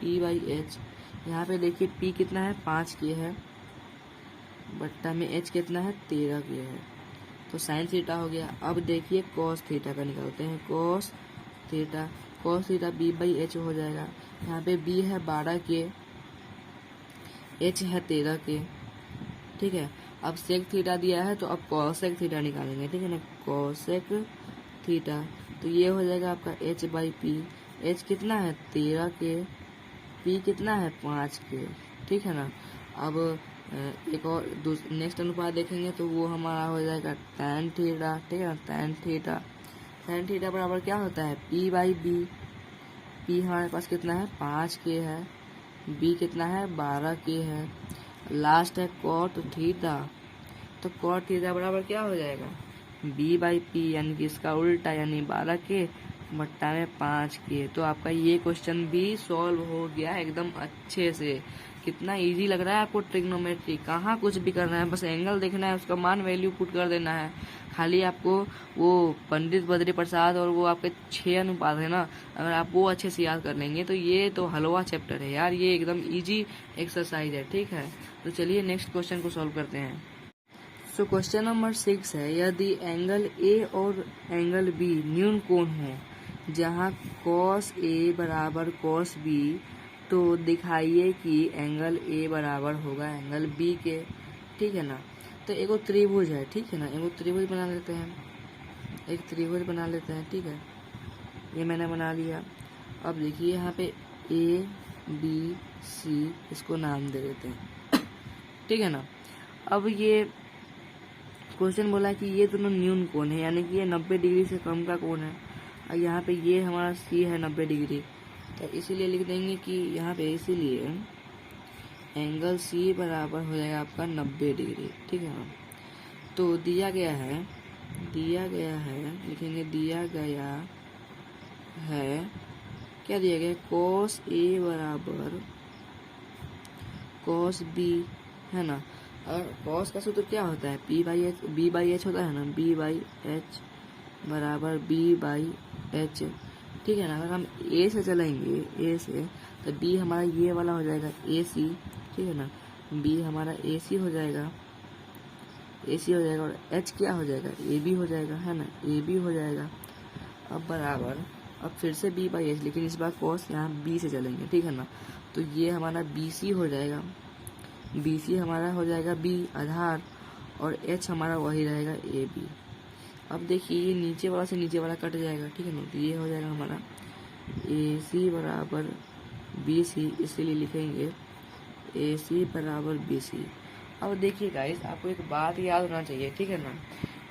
p/h। यहाँ पे देखिए p कितना है, 5 के है, बट्टा में h कितना है, 13 के है, तो साइन थीटा हो गया। अब देखिए कॉस थीटा का निकालते हैं, cos theta, cos theta b/h हो जाएगा। यहाँ पे b है 12 के, h है 13 के। ठीक है, अब सेक थीटा दिया है तो अब कॉसेक थीटा निकालेंगे। ठीक है ना, कॉसेक थीटा, तो ये हो जाएगा आपका h/p। h कितना है, 13 के, p कितना है, 5 के। ठीक है ना, अब एक और नेक्स्ट अनुपात देखेंगे तो वो हमारा हो जाएगा tan थीटा। ठीक है ना, tan थीटा, tan थीटा बराबर क्या होता है, p/b। p हमारे पास कितना है, 5 के है, b कितना है, 12 के है, लास्ट है cot थीटा। तो cot थीटा बराबर क्या हो जाएगा, b/p, यानी कि इसका उल्टा, यानी 12 के बट्टा में 5 के। तो आपका ये क्वेश्चन भी सॉल्व हो गया एकदम अच्छे से। कितना इजी लग रहा है आपको ट्रिग्नोमेट्री, कहाँ कुछ भी करना है, बस एंगल देखना है, उसका मान वैल्यू पुट कर देना है। खाली आपको वो पंडित बद्री प्रसाद और वो आपके 6 अनुपात है ना, अगर आप वो अच्छे से याद कर लेंगे तो ये तो हलवा चैप्टर है यार, ये एकदम इजी एक्सरसाइज है। ठीक है, तो चलिए नेक्स्ट क्वेश्चन को सॉल्व करते हैं। सो क्वेश्चन नंबर 6 है, यदि एंगल ए और एंगल बी न्यून कोण हो, जहाँ cos A बराबर cos B, तो दिखाइए कि एंगल A बराबर होगा एंगल B के। ठीक है ना, तो एगो त्रिभुज है। ठीक है ना, एगो त्रिभुज बना लेते हैं, एक त्रिभुज बना लेते हैं। ठीक है, ये मैंने बना लिया। अब देखिए यहाँ पे A B C इसको नाम दे देते हैं। ठीक है ना, अब ये क्वेश्चन बोला कि ये दोनों न्यून कोण है, यानी कि ये 90 डिग्री से कम का कोण है, और यहाँ पे ये हमारा C है 90 डिग्री, तो इसीलिए लिख देंगे कि यहाँ पे इसीलिए एंगल C बराबर हो जाएगा आपका 90 डिग्री। ठीक है ना, तो दिया गया है लिखेंगे दिया गया है क्या दिया गया, cos A बराबर cos B, है ना। और cos का सूत्र क्या होता है, B बाई एच होता है ना, B बाई एच बराबर B बाई एच, ठीक है ना। अगर हम A से चलेंगे, A से, तो B हमारा ये वाला हो जाएगा AC, ठीक है ना। B हमारा AC हो जाएगा, और H क्या हो जाएगा, AB हो जाएगा, है ना, AB हो जाएगा। अब बराबर, अब फिर से B बाई एच, लेकिन इस बार cos यहाँ B से चलेंगे, ठीक है ना। तो ये हमारा BC हो जाएगा, BC हमारा हो जाएगा B आधार, और H हमारा वही रहेगा AB। अब देखिए ये नीचे वाला से नीचे वाला कट जाएगा, ठीक है ना। तो ये हो जाएगा हमारा AC बराबर BC, इसीलिए लिखेंगे AC बराबर BC। अब देखिए गाइस, आपको एक बात याद होना चाहिए, ठीक है ना,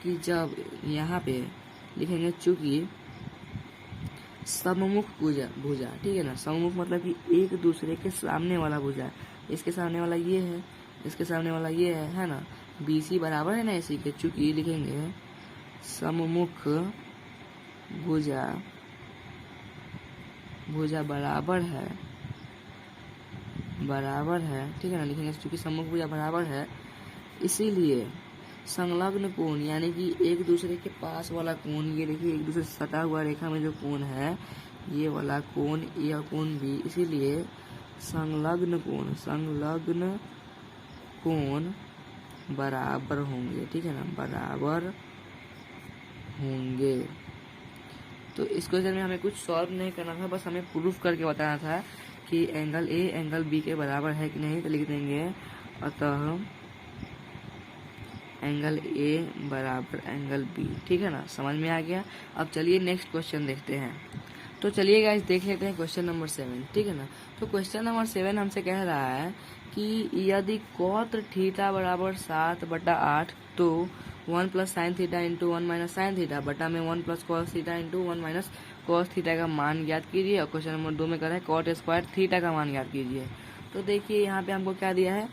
कि जब यहाँ पे लिखेंगे चूंकि सममुख भुजा, ठीक है ना। सममुख मतलब कि एक दूसरे के सामने वाला भुजा, इसके सामने वाला ये है, इसके सामने वाला ये है ना। BC बराबर है ना AC के, चूंकि लिखेंगे सममुख भुजा बराबर है, ठीक है ना। लिखेंगे चूंकि सममुख भुजा बराबर है, इसीलिए संलग्न कोण यानी कि एक दूसरे के पास वाला कोण, ये देखिए एक दूसरे से सटा हुआ रेखा में जो कोण है, ये वाला कोण A और कोण B, इसीलिए संलग्न कोण बराबर होंगे, ठीक है ना, बराबर होंगे। तो इस क्वेश्चन में हमें कुछ सॉल्व नहीं करना था, बस हमें प्रूफ करके बताना था कि एंगल A एंगल B के बराबर है कि नहीं। तो लिख देंगे अतः एंगल A बराबर एंगल B, ठीक है ना, समझ में आ गया। अब चलिए नेक्स्ट क्वेश्चन देखते हैं। तो चलिए गाइस देख लेते हैं क्वेश्चन नंबर 7, ठीक है ना। तो क्वेश्चन नंबर 7 हमसे कह रहा है कि यदि cot थीटा बराबर 7/8, तो 1 plus sine theta into 1 minus sine theta बटा में 1 plus cos theta into 1 minus cos theta का मान ज्ञात कीजिए। और क्वेश्चन नंबर 2 में कह रहा है cot स्क्वायर थीटा का मान ज्ञात कीजिए। तो देखिए यहाँ पे हमको क्या दिया है,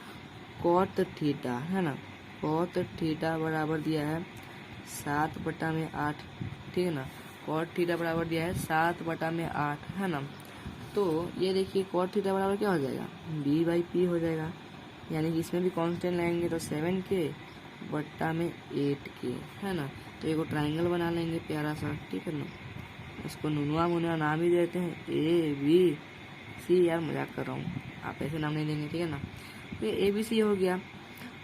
cot थीटा, है ना, cot थीटा बराबर दिया है 7/8, ठीक है ना। cot थीटा बराबर दिया है 7/8, है ना। तो ये देखिए cot थीटा बराबर क्या हो जाएगा, B बाई P हो जाएगा, यानी कि इसमें भी कांस्टेंट लगाएंगे तो 7K बट्टा में 8K, है ना। तो एक ट्राइंगल बना लेंगे प्यारा सा, ठीक है ना। इसको नुनवा मुनवा नाम ही देते हैं ABC, यार मजाक कर रहा हूँ, आप ऐसे नाम नहीं देंगे, ठीक है ना। तो ये ABC हो गया।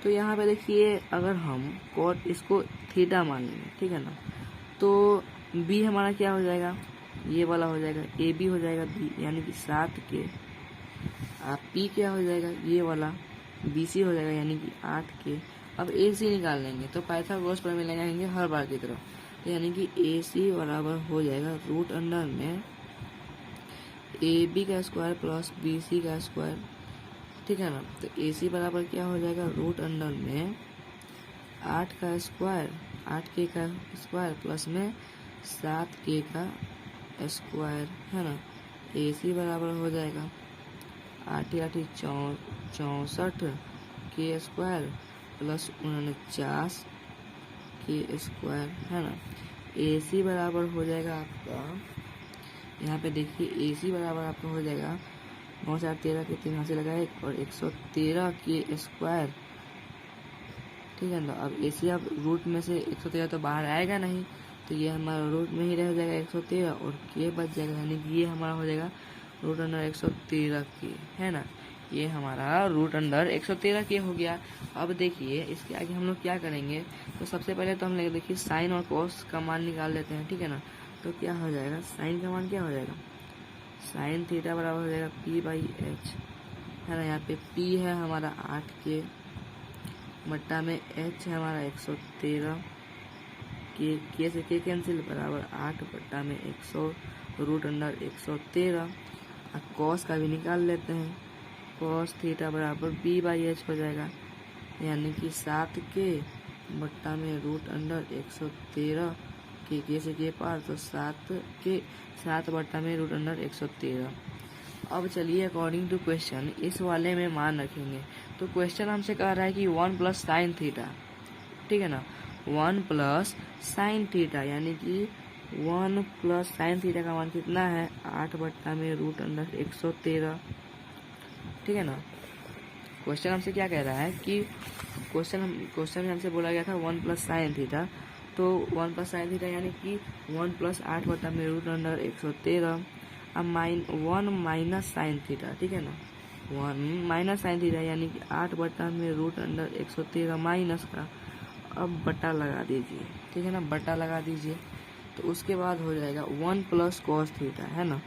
तो यहाँ पे देखिए अगर हम cot इसको थीटा मान लेंगे, ठीक है ना, तो B हमारा क्या हो जाएगा, ये वाला हो जाएगा, AB हो जाएगा B, यानी कि 7K। P क्या हो जाएगा, ये वाला BC हो जाएगा, यानी कि 8K। अब AC निकाल लेंगे तो पाइथागोरस प्रमेय लगाएंगे हर बार की तरह, तो यानी कि AC बराबर हो जाएगा रूट अंडर में AB का स्क्वायर प्लस BC का स्क्वायर, ठीक है ना। तो AC बराबर क्या हो जाएगा, रूट अंडर में 8 का स्क्वायर, 8K का स्क्वायर प्लस में 7K का स्क्वायर, है ना। AC बराबर हो जाएगा 8 64 के स्क्वायर प्लस 49 के स्क्वायर, है ना। AC बराबर हो जाएगा आपका, यहाँ पे देखिए AC बराबर आपका हो जाएगा 9 4 13 के 3 से लगाए और 113 के स्क्वायर, ठीक है ना। अब AC अब रूट में से 113 तो बाहर आएगा नहीं, तो ये हमारा रूट में ही रह जाएगा 113 और K बच जाएगा, यानी कि ये हमारा हो जाएगा रूट अंडर 113 के, है ना। ये हमारा रूट अंडर 113 के हो गया। अब देखिए इसके आगे हम लोग क्या करेंगे, तो सबसे पहले तो हम लोग देखिए साइन और कॉस का मान निकाल लेते हैं, ठीक है ना। तो क्या हो जाएगा, साइन का मान क्या हो जाएगा, साइन थीटा बराबर हो जाएगा P बाई H, है ना। यहाँ पे P है हमारा 8K बट्टा में H है हमारा 113, K से K कैंसिल बराबर 8 बट्टा में 100 रूट अंडर 113। अब कॉस का भी निकाल लेते हैं, कॉस थीटा बराबर B बाई H हो जाएगा, यानी कि 7K बट्टा में रूट अंडर 113, K से K पार तो 7 बट्टा में रूट अंडर 113। अब चलिए अकॉर्डिंग टू क्वेश्चन इस वाले में मान रखेंगे। तो क्वेश्चन हमसे कह रहा है कि 1 प्लस साइन थीटा, ठीक है ना, 1 प्लस साइन थीटा, यानी कि 1 प्लस साइन थीटा का मान कितना है 8 बट्टा में रूट अंडर 113, ठीक है ना। क्वेश्चन हमसे क्या कह रहा है कि क्वेश्चन में हमसे बोला गया था 1 प्लस साइन थीटा, तो 1 प्लस साइन थीटा यानी कि 1 प्लस 8 बट्टा में रूट अंडर 113, अब 1 माइनस साइन थीटा, ठीक है ना, 1 माइनस साइन थीटा यानी कि 8 बट्टा में रूट अंडर 113 माइनस का, अब बट्टा लगा दीजिए, ठीक है ना, बट्टा लगा दीजिए। तो उसके बाद हो जाएगा 1 प्लस कॉस थीटा, है ना,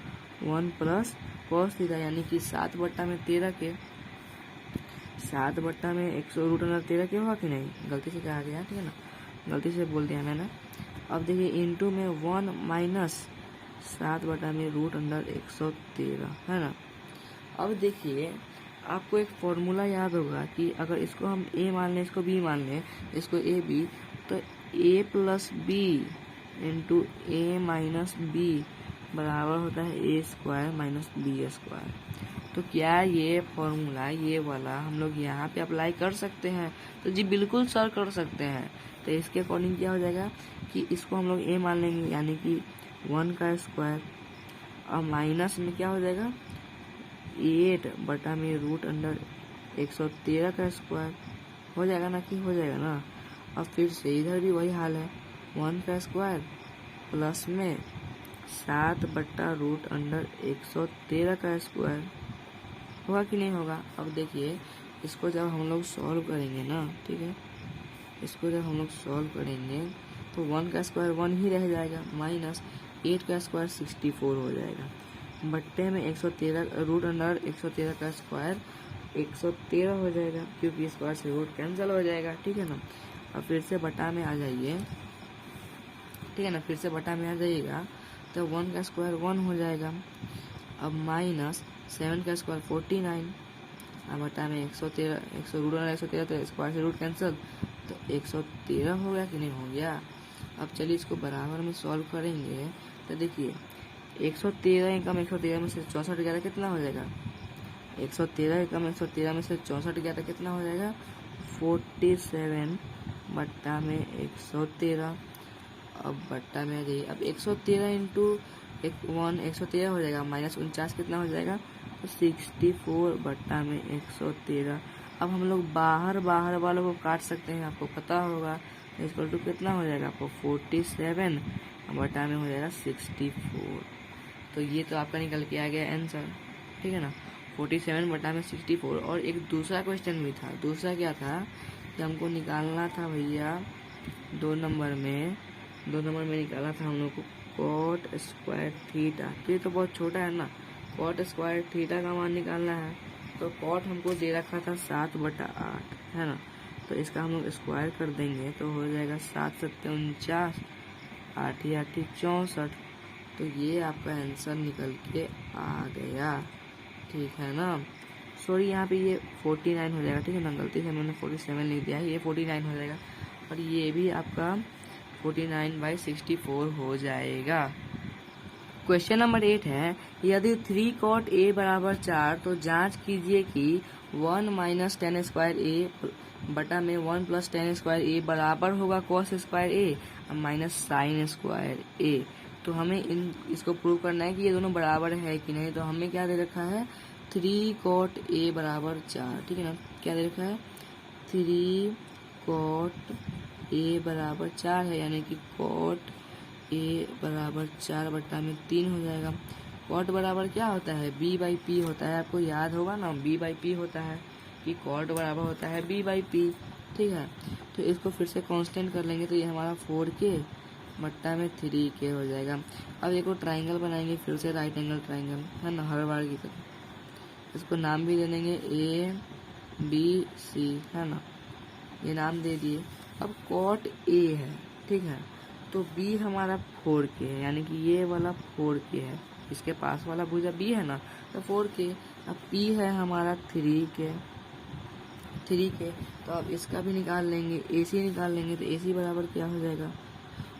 1 प्लस कॉस थीटा यानी कि 7 बट्टा में 13 के, 7 बट्टा में 100 रूट अंडर 13 के हुआ कि नहीं, गलती से कहा गया, ठीक है ना, गलती से बोल दिया मैंने। अब देखिए इंटू में 1 माइनस 7 बटा में रूट अंडर 113, है ना। अब देखिए आपको एक फॉर्मूला याद होगा कि अगर इसको हम a मान लें, इसको b मान लें, इसको a b, तो a plus B into A minus B बराबर होता है a square minus B square. तो क्या ये फॉर्मूला ये वाला हम लोग यहाँ पे अप्लाई कर सकते हैं? तो जी बिल्कुल सर कर सकते हैं। तो इसके अकॉर्डिंग क्या हो जाएगा कि इसको हम लोग a मान लेंगे यानी कि 1 का स्क्वायर, और माइनस में क्या हो जाएगा 8 बटा में रूट अंडर 113 का स्क्वायर हो जाएगा ना, कि हो जाएगा ना। अब फिर से इधर भी वही हाल है, 1 का स्क्वायर प्लस में 7 बट्टा रूट अंडर 113 का स्क्वायर होगा कि नहीं होगा। अब देखिए इसको जब हम लोग सॉल्व करेंगे ना, ठीक है, इसको जब हम लोग सॉल्व करेंगे तो 1 का स्क्वायर 1 ही रह जाएगा, माइनस 8 का स्क्वायर 64 हो जाएगा, बट्टे में 113 रूट अंडर 113 का स्क्वायर 113 हो जाएगा, क्योंकि स्क्वायर से रूट कैंसिल हो जाएगा, ठीक है ना। अब फिर से बटा में आ जाइए, ठीक है ना, फिर से बटा में आ जाइएगा तो 1 का स्क्वायर 1 हो जाएगा, अब माइनस 7 का स्क्वायर 49, अब बटा में 113, 100 रूट अंडर 113 तो स्क्वायर से रूट कैंसिल, तो 113 हो गया कि नहीं हो गया। अब चलिए इसको बराबर में सॉल्व करेंगे तो देखिए 113 कम 113 में से 64 गया कितना हो जाएगा, 113 कम 113 में से 64 गया कितना हो जाएगा 47 बट्टा में 113। अब बट्टा में आ जाइए, अब 113 इंटू 113 हो जाएगा, माइनस 49 कितना हो जाएगा तो 64 बट्टा में 113। अब हम लोग बाहर वालों को काट सकते हैं, आपको पता होगा, इक्वल टू कितना हो जाएगा आपको 47 बटा में हो जाएगा 64। तो ये तो आपका निकल के आ गया आंसर, ठीक है ना, 47 बटा में 64। और एक दूसरा क्वेश्चन भी था, दूसरा क्या था कि हमको निकालना था भैया 2 नंबर में निकाला था हम लोग को कॉट स्क्वायर थीटा। तो ये तो बहुत छोटा है ना, कॉट स्क्वायर थीटा का मान निकालना है। तो कॉट हमको दे रखा था 7/8, है ना, तो इसका हम लोग स्क्वायर कर देंगे तो हो जाएगा 7 7 49, 8 8 64। तो ये आपका आंसर निकल के आ गया, ठीक है ना। सॉरी यहाँ पे ये 49 हो जाएगा, ठीक है ना, गलती से मैंने 47 लिख दिया है, ये 49 हो जाएगा, और ये भी आपका 49/64 हो जाएगा। क्वेश्चन नंबर 8 है, यदि 3 cot a बराबर 4 तो जांच कीजिए कि 1 माइनस टेन स्क्वायर a बटा में 1 प्लस टेन स्क्वायर a बराबर होगा cos square a minus sine square a। तो हमें इसको प्रूव करना है कि ये दोनों बराबर है कि नहीं। तो हमें क्या दे रखा है 3 cot a बराबर 4, ठीक है ना, क्या दे रखा है 3 cot a बराबर 4 है, यानी कि cot a बराबर 4 बट्टा में 3 हो जाएगा। कॉट बराबर क्या होता है b/p होता है, आपको याद होगा ना, b/p होता है कि कॉट बराबर होता है b/p, ठीक है। तो इसको फिर से कांस्टेंट कर लेंगे तो ये हमारा 4k बट्टा में 3k हो जाएगा। अब एक और ट्राइंगल बनाएंगे, फिर से राइट एंगल ट्राइंगल, है ना, हर बार की तरह। इसको नाम भी दे देंगे ABC, है ना, ये नाम दे दिए। अब कॉट a है, ठीक है, तो b हमारा 4k है, यानी कि ये वाला 4k है, इसके पास वाला भुजा b है ना, तो 4k। अब p है हमारा 3k, तो अब इसका भी निकाल लेंगे, ac निकाल लेंगे, तो ac बराबर क्या हो जाएगा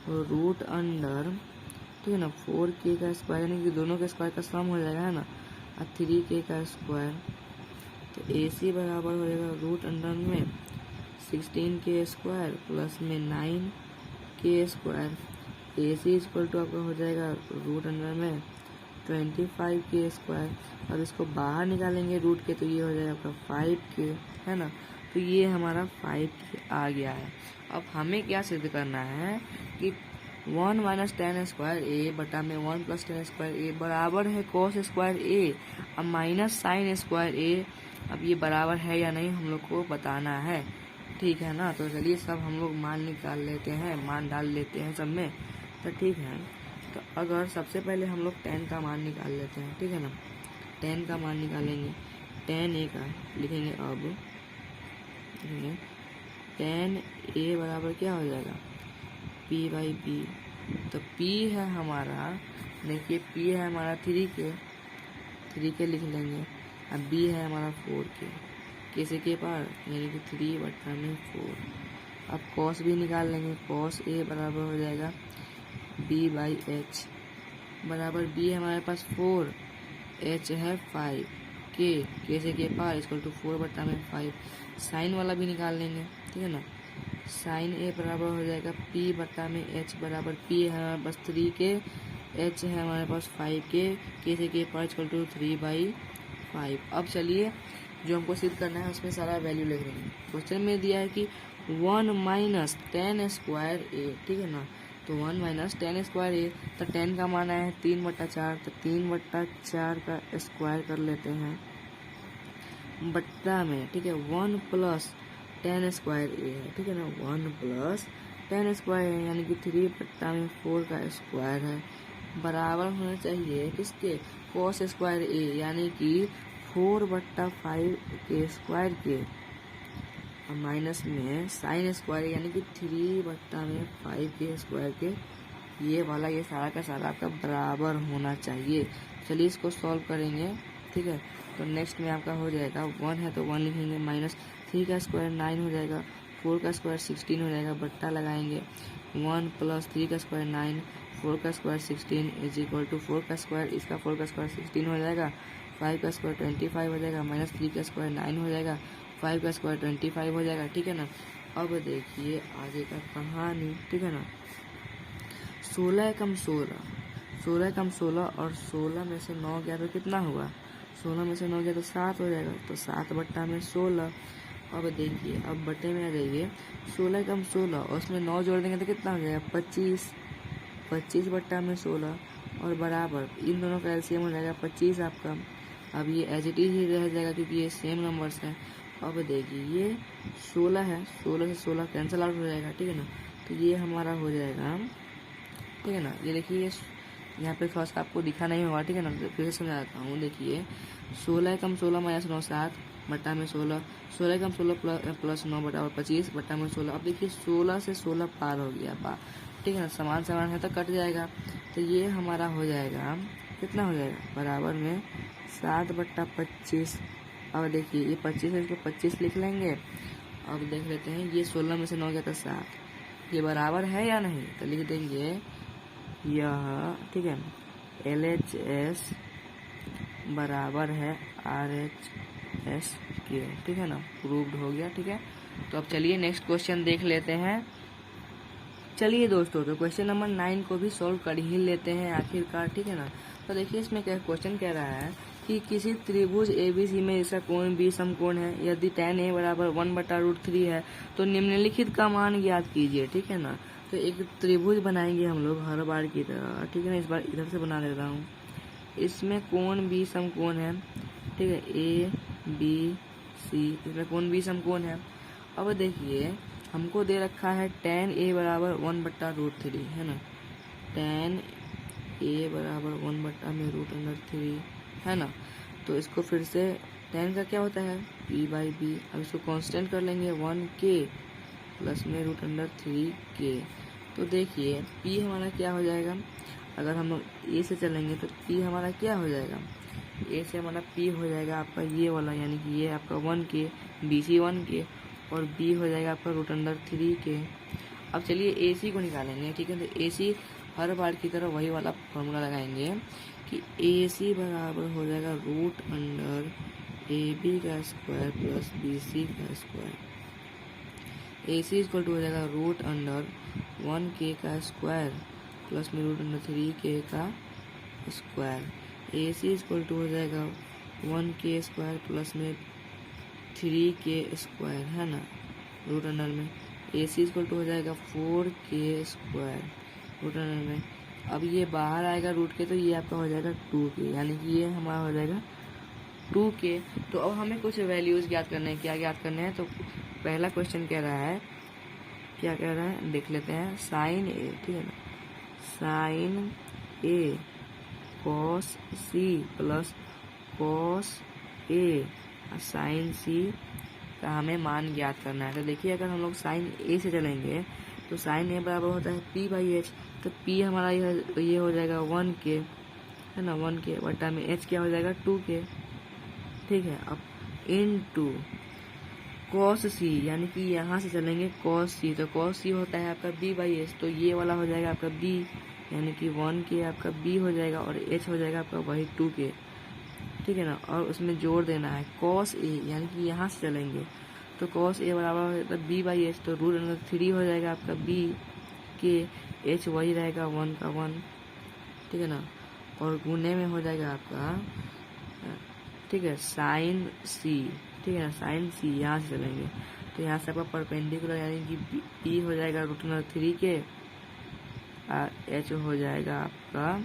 रूट अंडर, ठीक है ना, 4k का स्क्वायर, यानी कि दोनों के स्क्वायर का सम हो जाएगा, है ना, और 3k का स्क्वायर। तो ac बराबर हो जाएगा रूट अंडर में 16k स्क्वायर प्लस में 9k स्क्वायर। ए सी इक्वल टू आपका हो जाएगा रूट अंडर में 25k²। अब इसको बाहर निकालेंगे रूट के, तो ये हो जाएगा आपका 5k, है ना। तो ये हमारा 5k आ गया है। अब हमें क्या सिद्ध करना है कि 1 माइनस टेन स्क्वायर ए बटा में 1 प्लस टेन स्क्वायर ए बराबर है कॉस स्क्वायर ए अब माइनस साइन स्क्वायर ए। अब ये बराबर है या नहीं हम लोग को बताना है, ठीक है ना। तो चलिए सब हम लोग मान निकाल लेते हैं, मान डाल लेते हैं सब में, तो ठीक है। तो अगर सबसे पहले हम लोग 10 का मान निकाल लेते हैं, ठीक है ना। 10 का मान निकालेंगे, 10a का लिखेंगे। अब लिखेंगे 10a बराबर क्या हो जाएगा p/b। तो p है हमारा, देखिए p है हमारा 3k लिख लेंगे। अब b है हमारा 4k, कैसे के पार यानी कि 3/4। अब cos भी निकाल लेंगे, cos a बराबर हो जाएगा b/h बराबर b है हमारे पास 4, h है 5, k कैसे के पार इक्वल टू 4/5। साइन वाला भी निकाल लेंगे, ठीक है ना। साइन a बराबर हो जाएगा p/h बराबर p है हमारे पास 3k, h है हमारे पास 5k कैसे के पार इक्वल टू 3/5। अब चलिए जो हमको सिद्ध करना है उसमें सारा वैल्यू लिख देंगे। क्वेश्चन में दिया है कि 1 माइनस टेन स्क्वायर ए, ठीक है ना। तो 1 माइनस टेन स्क्वायर ए, तो 10 का मान है 3/4, तो 3/4 का स्क्वायर कर लेते हैं बट्टा में, ठीक है। 1 प्लस टेन स्क्वायर ए है, ठीक है ना। 1 प्लस टेन स्क्वायर है यानी कि 3/4 का स्क्वायर है, बराबर होना चाहिए किसके, कॉस स्क्वायर ए यानी कि 4/5 के स्क्वायर के, और माइनस में साइन स्क्वायर यानी कि 3/5 के स्क्वायर के। ये वाला ये सारा का सारा आपका बराबर होना चाहिए। चलिए इसको सॉल्व करेंगे, ठीक है। तो नेक्स्ट में आपका हो जाएगा 1 है तो 1 लिखेंगे, माइनस 3 का स्क्वायर 9 हो जाएगा, 4 का स्क्वायर 16 हो जाएगा, बट्टा लगाएंगे 1 प्लस 3 का स्क्वायर 9, 4 का स्क्वायर 16 इज इक्वल टू 4 का स्क्वायर, इसका 4 का स्क्वायर 16 हो जाएगा, 5 का स्क्वायर 25 हो जाएगा, माइनस 3 का स्क्वायर 9 हो जाएगा, 5 का स्क्वायर 25 हो जाएगा, ठीक है ना। अब देखिए आगे का कहानी, ठीक है ना। 16 कम 16 और 16 में से 9 गया तो कितना हुआ, 16 में से 9 गया तो 7 हो जाएगा, तो 7/16। अब देखिए अब बटे में आ जाइए, 16 कम 16 और उसमें 9 जोड़ देंगे तो कितना हो जाएगा 25, 25/16 और बराबर इन दोनों का एलसीएम हो जाएगा 25 आपका। अब ये एच डी ही रह जाएगा क्योंकि ये सेम नंबर्स हैं। अब देखिए ये 16 है, 16 से 16 कैंसिल आउट हो जाएगा, ठीक है ना। तो ये हमारा हो जाएगा, ठीक है ना। ये देखिए यहाँ पे थोड़ा सा आपको दिखा नहीं होगा, ठीक है ना। फिर से समझाता हूँ, देखिए 16 कम 16 माइनस 9 7 बट्टा में 16, 16 कम 16 प्लस 9 बटा 25 बट्टा में 16। अब देखिए 16 से 16 पार हो गया पार, ठीक है ना। समान है तो कट जाएगा, तो ये हमारा हो जाएगा कितना हो जाएगा बराबर में 7/25। अब देखिए ये 25 है, इसको 25 लिख लेंगे। अब देख लेते हैं ये 16 में से 9 गया था 7, ये बराबर है या नहीं, तो लिख देंगे यह, ठीक है। LHS बराबर है RHS के, ठीक है ना, प्रूव्ड हो गया, ठीक है। तो अब चलिए नेक्स्ट क्वेश्चन देख लेते हैं। चलिए दोस्तों तो क्वेश्चन नंबर 9 को भी सॉल्व कर ही लेते हैं आखिरकार, ठीक है ना। तो देखिए इसमें क्या क्वेश्चन कह रहा है कि किसी त्रिभुज ABC में इसका कोण B समकोण है, यदि tan A बराबर 1/√3 है तो निम्नलिखित का मान ज्ञात कीजिए, ठीक है ना। तो एक त्रिभुज बनाएंगे हम लोग हर बार की तरह, ठीक है ना। इस बार इधर से बना देता हूँ। इसमें कोण B समकोण है, ठीक है, ABC, इसमें कोण B समकोण है। अब देखिए हमको दे रखा है tan A बराबर 1/√3, है ना। tan A बराबर 1/√3 है ना। तो इसको फिर से tan का क्या होता है P/B। अब इसको कांस्टेंट कर लेंगे 1k प्लस में √3k। तो देखिए P हमारा क्या हो जाएगा, अगर हम लोग A से चलेंगे तो P हमारा क्या हो जाएगा, A से हमारा P हो जाएगा आपका ये वाला, यानी कि ये आपका 1k, BC 1k और B हो जाएगा आपका √3k। अब चलिए AC को निकालेंगे, ठीक है। तो AC हर बार की तरह वही वाला फॉर्मूला लगाएंगे कि AC बराबर हो जाएगा √AB का स्क्वायर प्लस BC का स्क्वायर। AC इक्वल टू हो जाएगा √1k का स्क्वायर प्लस में √3k का स्क्वायर। AC इक्वल टू हो जाएगा 1k स्क्वायर प्लस में 3k स्क्वायर, है ना, रूट अंडर में। AC इक्वल टू हो जाएगा 4k स्क्वायर रूट अंडर में। अब ये बाहर आएगा रूट के, तो ये आपका हो जाएगा 2k, यानी कि ये हमारा हो जाएगा 2k। तो अब हमें कुछ वैल्यूज़ ज्ञात करने हैं। क्या ज्ञात करने हैं? तो पहला क्वेश्चन कह रहा है, क्या कह रहा है देख लेते हैं। साइन ए, ठीक है ना, sign A cos C plus cos A sign सी का हमें मान ज्ञात करना है। तो देखिए, अगर हम लोग साइन ए से चलेंगे तो साइन ए बराबर होता है p/h। तो p हमारा ये हो जाएगा 1k, है ना, 1k बटा में h क्या हो जाएगा 2k, ठीक है। अब इन टू कॉस सी, यानी कि यहाँ से चलेंगे कॉस सी, तो कॉस सी होता है आपका b/h, तो ये वाला हो जाएगा आपका b, यानी कि 1k आपका b हो जाएगा और h हो जाएगा आपका वही 2k, ठीक है ना। और उसमें जोड़ देना है कॉस ए, यानी कि यहाँ से चलेंगे तो कॉस ए बराबर हो जाता है b/h, तो √3 हो जाएगा आपका b के, h वही रहेगा 1 का 1, ठीक है ना, और गुने में हो जाएगा आपका, ठीक है, साइन सी, ठीक है ना, साइन सी। यहाँ से चलेंगे तो यहाँ से आपका परपेंडिकुलर, यानी कि p हो जाएगा √3 के, h हो जाएगा आपका,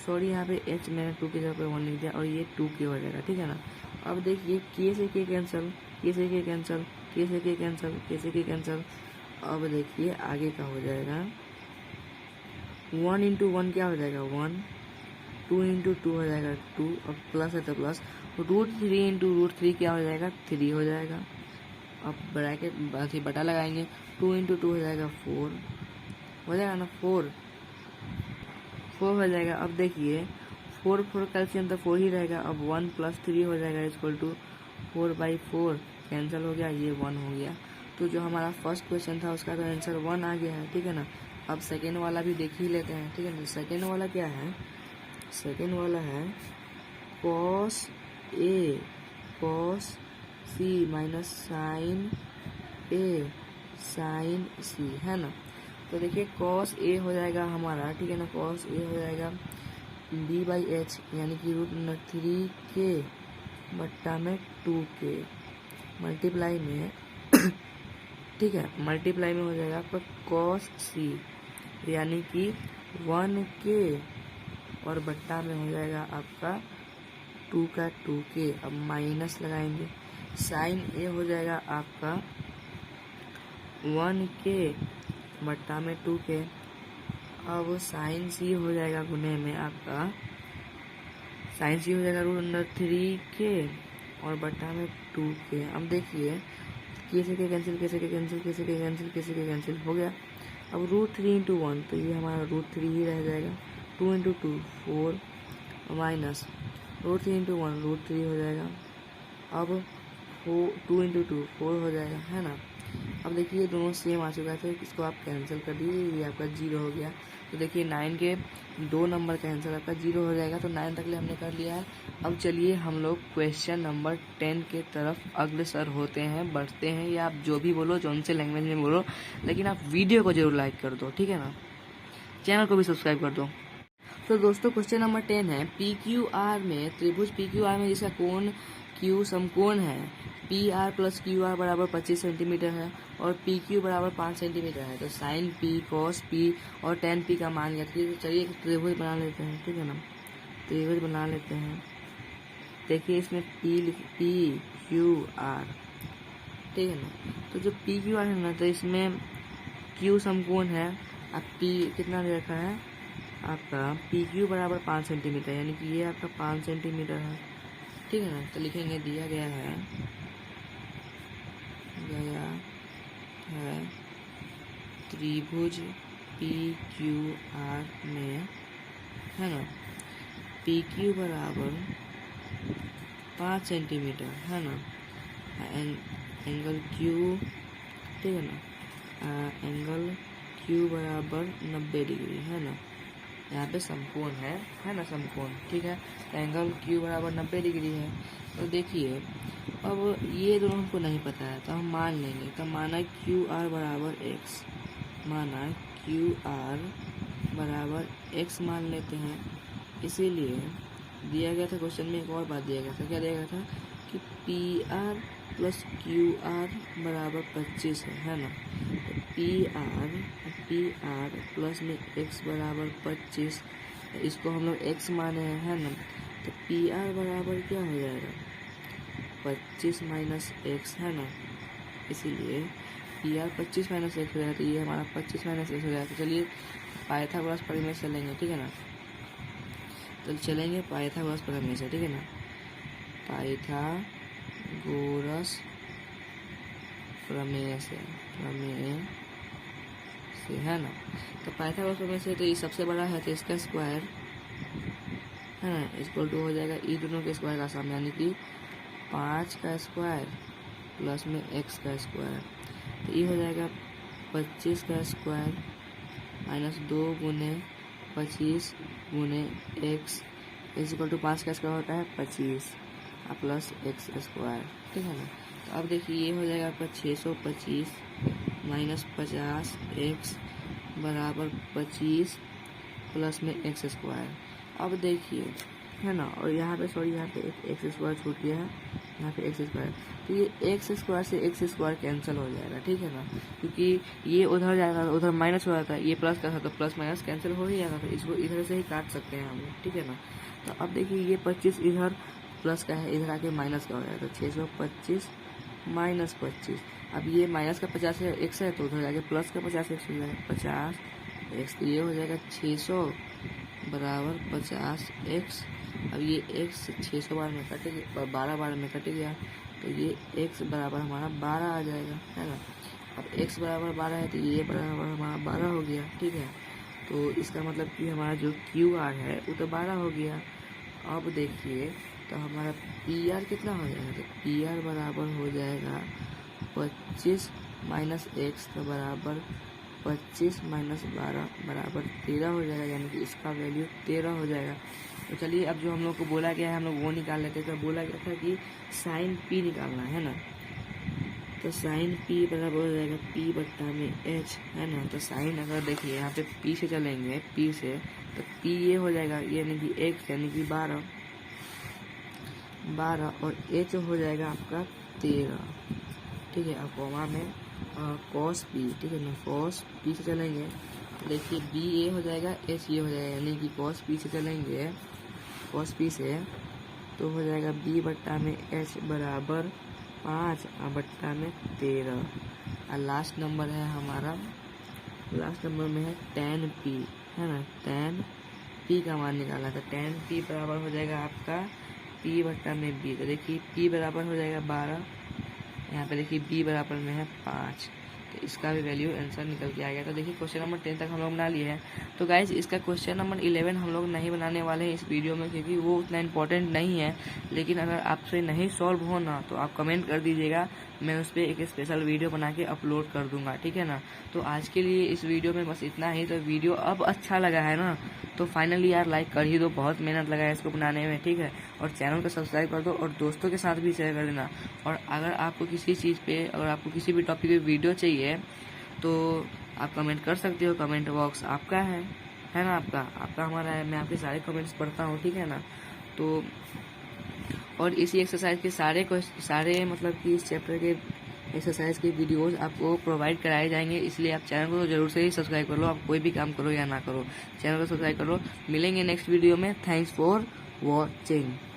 सॉरी यहाँ पे h मैंने 2 की जगह पे 1 लिख दिया, और ये 2k हो जाएगा, ठीक है ना। अब देखिए k से k कैंसिल, k से k कैंसिल, k से k कैंसिल, k से k कैंसिल। अब देखिए आगे का हो जाएगा 1 × 1 क्या हो जाएगा 1, 2 × 2 हो जाएगा 2, और प्लस है तो प्लस, √3 × √3 क्या हो जाएगा 3 हो जाएगा। अब ब्रैकेट बटा लगाएंगे, 2 × 2 हो जाएगा 4 हो जाएगा ना, 4 हो जाएगा। अब देखिए 4 कैल्शियम तो 4 ही रहेगा। अब 1 + 3 हो जाएगा इक्वल टू 4/4, कैंसिल हो गया, ये 1 हो गया। तो जो हमारा फर्स्ट क्वेश्चन था उसका तो आंसर 1 आ गया है, ठीक है ना। अब सेकेंड वाला भी देख ही लेते हैं, ठीक है ना। सेकेंड वाला क्या है? सेकेंड वाला है cos A cos C minus sign A sign सी, है ना। तो देखिए कॉस ए हो जाएगा हमारा, ठीक है ना, कॉस ए हो जाएगा b/h, यानी कि √3k बट्टा में 2k मल्टीप्लाई में ठीक है, मल्टीप्लाई में हो जाएगा आपका कॉस सी, यानी कि 1k, और बट्टा में हो जाएगा आपका 2 का 2k। अब माइनस लगाएंगे, साइन ए हो जाएगा आपका 1k बट्टा में 2k। अब साइन सी हो जाएगा गुने में आपका, साइन सी हो जाएगा √3k और बट्टा में 2k। अब देखिए कैसे के कैंसिल, कैसे के कैंसिल, कैसे के कैंसिल, कैसे के कैंसिल हो गया। अब √3 × 1, तो ये हमारा √3 ही रह जाएगा। 2 × 2 4 माइनस √3 × 1 √3 हो जाएगा। अब 2 × 2 4 हो जाएगा, है ना। अब देखिए ये दोनों सेम आ चुका था, इसको आप कैंसिल कर दीजिए, ये आपका 0 हो गया। तो देखिए 9 के 2 नंबर का आंसर आपका 0 हो जाएगा। तो 9 तक ले हमने कर लिया है। अब चलिए हम लोग क्वेश्चन नंबर 10 के तरफ अग्रसर होते हैं, बढ़ते हैं, या आप जो भी बोलो, जौन से लैंग्वेज में बोलो, लेकिन आप वीडियो को जरूर लाइक कर दो, ठीक है ना, चैनल को भी सब्सक्राइब कर दो। तो दोस्तों क्वेश्चन नंबर 10 है, PQR में त्रिभुज PQR में जिसका कोण Q समकोण है, PR + QR बराबर 25 सेंटीमीटर है और PQ बराबर 5 सेंटीमीटर है। तो साइन P cos P और tan P का मान ज्ञात कीजिए। तो चलिए एक त्रिभुज बना लेते हैं, ठीक है ना, त्रिभुज बना लेते हैं। देखिए इसमें PQR, ठीक है ना। तो जो PQR है ना, तो इसमें Q समकोण है, अब P कितना दे रखा है आपका, PQ बराबर 5 सेंटीमीटर, यानी कि ये आपका 5 सेंटीमीटर है, ठीक है ना। तो लिखेंगे दिया गया है त्रिभुज PQR में, है ना, PQ बराबर 5 सेंटीमीटर, है ना, एंगल Q, ठीक है ना, एंगल Q बराबर 90 डिग्री, है ना। यहाँ पे समकोण है ना, समकोण, ठीक है। तो एंगल Q बराबर 90 डिग्री है। तो देखिए अब ये दोनों हमको नहीं पता है, तो हम मान लेंगे। तो माना QR बराबर x, माना क्यू आर बराबर x मान लेते हैं। इसीलिए दिया गया था क्वेश्चन में, एक और बात दिया गया था। क्या दिया गया था कि P R plus Q R बराबर 25 है ना। तो पी आर प्लस में x बराबर 25, इसको हम लोग x माने हैं, है ना। तो पी आर बराबर क्या हो जाएगा, 25 माइनस एक्स, है ना। इसीलिए पी आर 25 माइनस एक्स हो जाएगा, तो ये हमारा 25 माइनस एक्स हो जाएगा। तो चलिए पाइथागोरस प्रमेय से चलेंगे, ठीक है ना। तो चलेंगे पाइथागोरस प्रमेय से, ठीक है ना। पाइथागोरस प्रमेय से है ना। तो पाइथागोरस प्रमेय से तो ये सबसे बड़ा है, तो इसका स्क्वायर है ना इक्वल टू हो जाएगा ई दोनों के स्क्वायर का सम, यानी कि 5 का स्क्वायर प्लस में x का स्क्वायर। तो ये हो जाएगा 25 का स्क्वायर माइनस 2 गुने 25 गुने x इक्वल टू 5 का स्क्वायर होता है 25 प्लस x स्क्वायर, ठीक है ना। तो अब देखिए ये हो जाएगा आपका 625 माइनस 50 x बराबर 25 प्लस में x स्क्वायर। अब देखिए है ना, और यहाँ पे सॉरी यहाँ पे एक एक्स स्क्वायर छूट गया है, यहाँ पे एक्स स्क्वायर। तो ये एक्स स्क्वायर से एक्स स्क्वायर कैंसिल हो जाएगा, ठीक है ना। क्योंकि ये उधर जाएगा, उधर माइनस हो जाता है, ये प्लस का था तो प्लस माइनस कैंसिल हो ही जाएगा, तो इसको इधर से ही काट सकते हैं हम लोग, ठीक है ना। तो अब देखिए ये 25 इधर प्लस का है, इधर आके माइनस का हो जाएगा। तो 625 माइनस 25, अब ये माइनस का 50 एक्स है तो उधर जाके प्लस का 50 एक्स हो जाएगा, 50 एक्स। तो ये हो जाएगा 600 बराबर 50 एक्स। अब ये x 600 बार में कट गया, 12 बार में कट गया, तो ये x बराबर हमारा 12 आ जाएगा, है ना। अब x बराबर 12 है तो ये बराबर हमारा 12 हो गया, ठीक है। तो इसका मतलब कि हमारा जो क्यू आर है वो तो 12 हो गया। अब देखिए तो हमारा पी आर कितना हो जाएगा, तो पी आर बराबर हो जाएगा 25 माइनस एक्स तो बराबर 25 माइनस 12 बराबर 13 हो जाएगा, यानी कि इसका वैल्यू 13 हो जाएगा। तो चलिए अब जो हम लोग को बोला गया है हम लोग वो निकाल लेते हैं। तो बोला गया था कि साइन पी निकालना है ना। तो साइन पी बराबर हो जाएगा पी बट्टा में एच, है ना। तो साइन अगर देखिए यहाँ पे पी से चलेंगे, पी से तो पी ये हो जाएगा यानी कि एक्स यानी कि 12 और एच हो जाएगा आपका 13, ठीक है। अब कॉमा में कॉस पी, ठीक है ना। कॉस पी से चलेंगे देखिए बी ए हो जाएगा, एच ये हो जाएगा, यानी कि कॉस पी से चलेंगे, कॉस पी से तो हो जाएगा बी बट्टा में एच बराबर 5 बट्टा में 13। और लास्ट नंबर है हमारा, लास्ट नंबर में है tan पी, है ना। tan पी का मान निकाला था, tan पी बराबर हो जाएगा आपका पी बट्टा में बी। तो देखिए पी बराबर हो जाएगा 12, यहाँ पे देखिए बी बराबर में है 5, तो इसका भी वैल्यू आंसर निकल के आ गया। तो देखिए क्वेश्चन नंबर 10 तक हम लोग बना लिए हैं। तो गाइज इसका क्वेश्चन नंबर 11 हम लोग नहीं बनाने वाले हैं इस वीडियो में, क्योंकि वो उतना इम्पोर्टेंट नहीं है। लेकिन अगर आपसे नहीं सॉल्व हो ना तो आप कमेंट कर दीजिएगा, मैं उस पर एक स्पेशल वीडियो बना के अपलोड कर दूंगा, ठीक है ना। तो आज के लिए इस वीडियो में बस इतना ही। तो वीडियो अब अच्छा लगा है ना तो फाइनली यार लाइक कर ही दो, बहुत मेहनत लगा है इसको बनाने में, ठीक है। और चैनल को सब्सक्राइब कर दो और दोस्तों के साथ भी शेयर कर देना। और अगर आपको किसी चीज़ पे, अगर आपको किसी भी टॉपिक पे वीडियो चाहिए तो आप कमेंट कर सकते हो, कमेंट बॉक्स आपका है ना, आपका हमारा है। मैं आपके सारे कमेंट्स पढ़ता हूँ, ठीक है ना। तो और इसी एक्सरसाइज के सारे मतलब कि इस चैप्टर के एक्सरसाइज के वीडियोस आपको प्रोवाइड कराए जाएंगे। इसलिए आप चैनल को जरूर से ही सब्सक्राइब कर लो, आप कोई भी काम करो या ना करो, चैनल को सब्सक्राइब कर लो। मिलेंगे नेक्स्ट वीडियो में। Thanks for watching.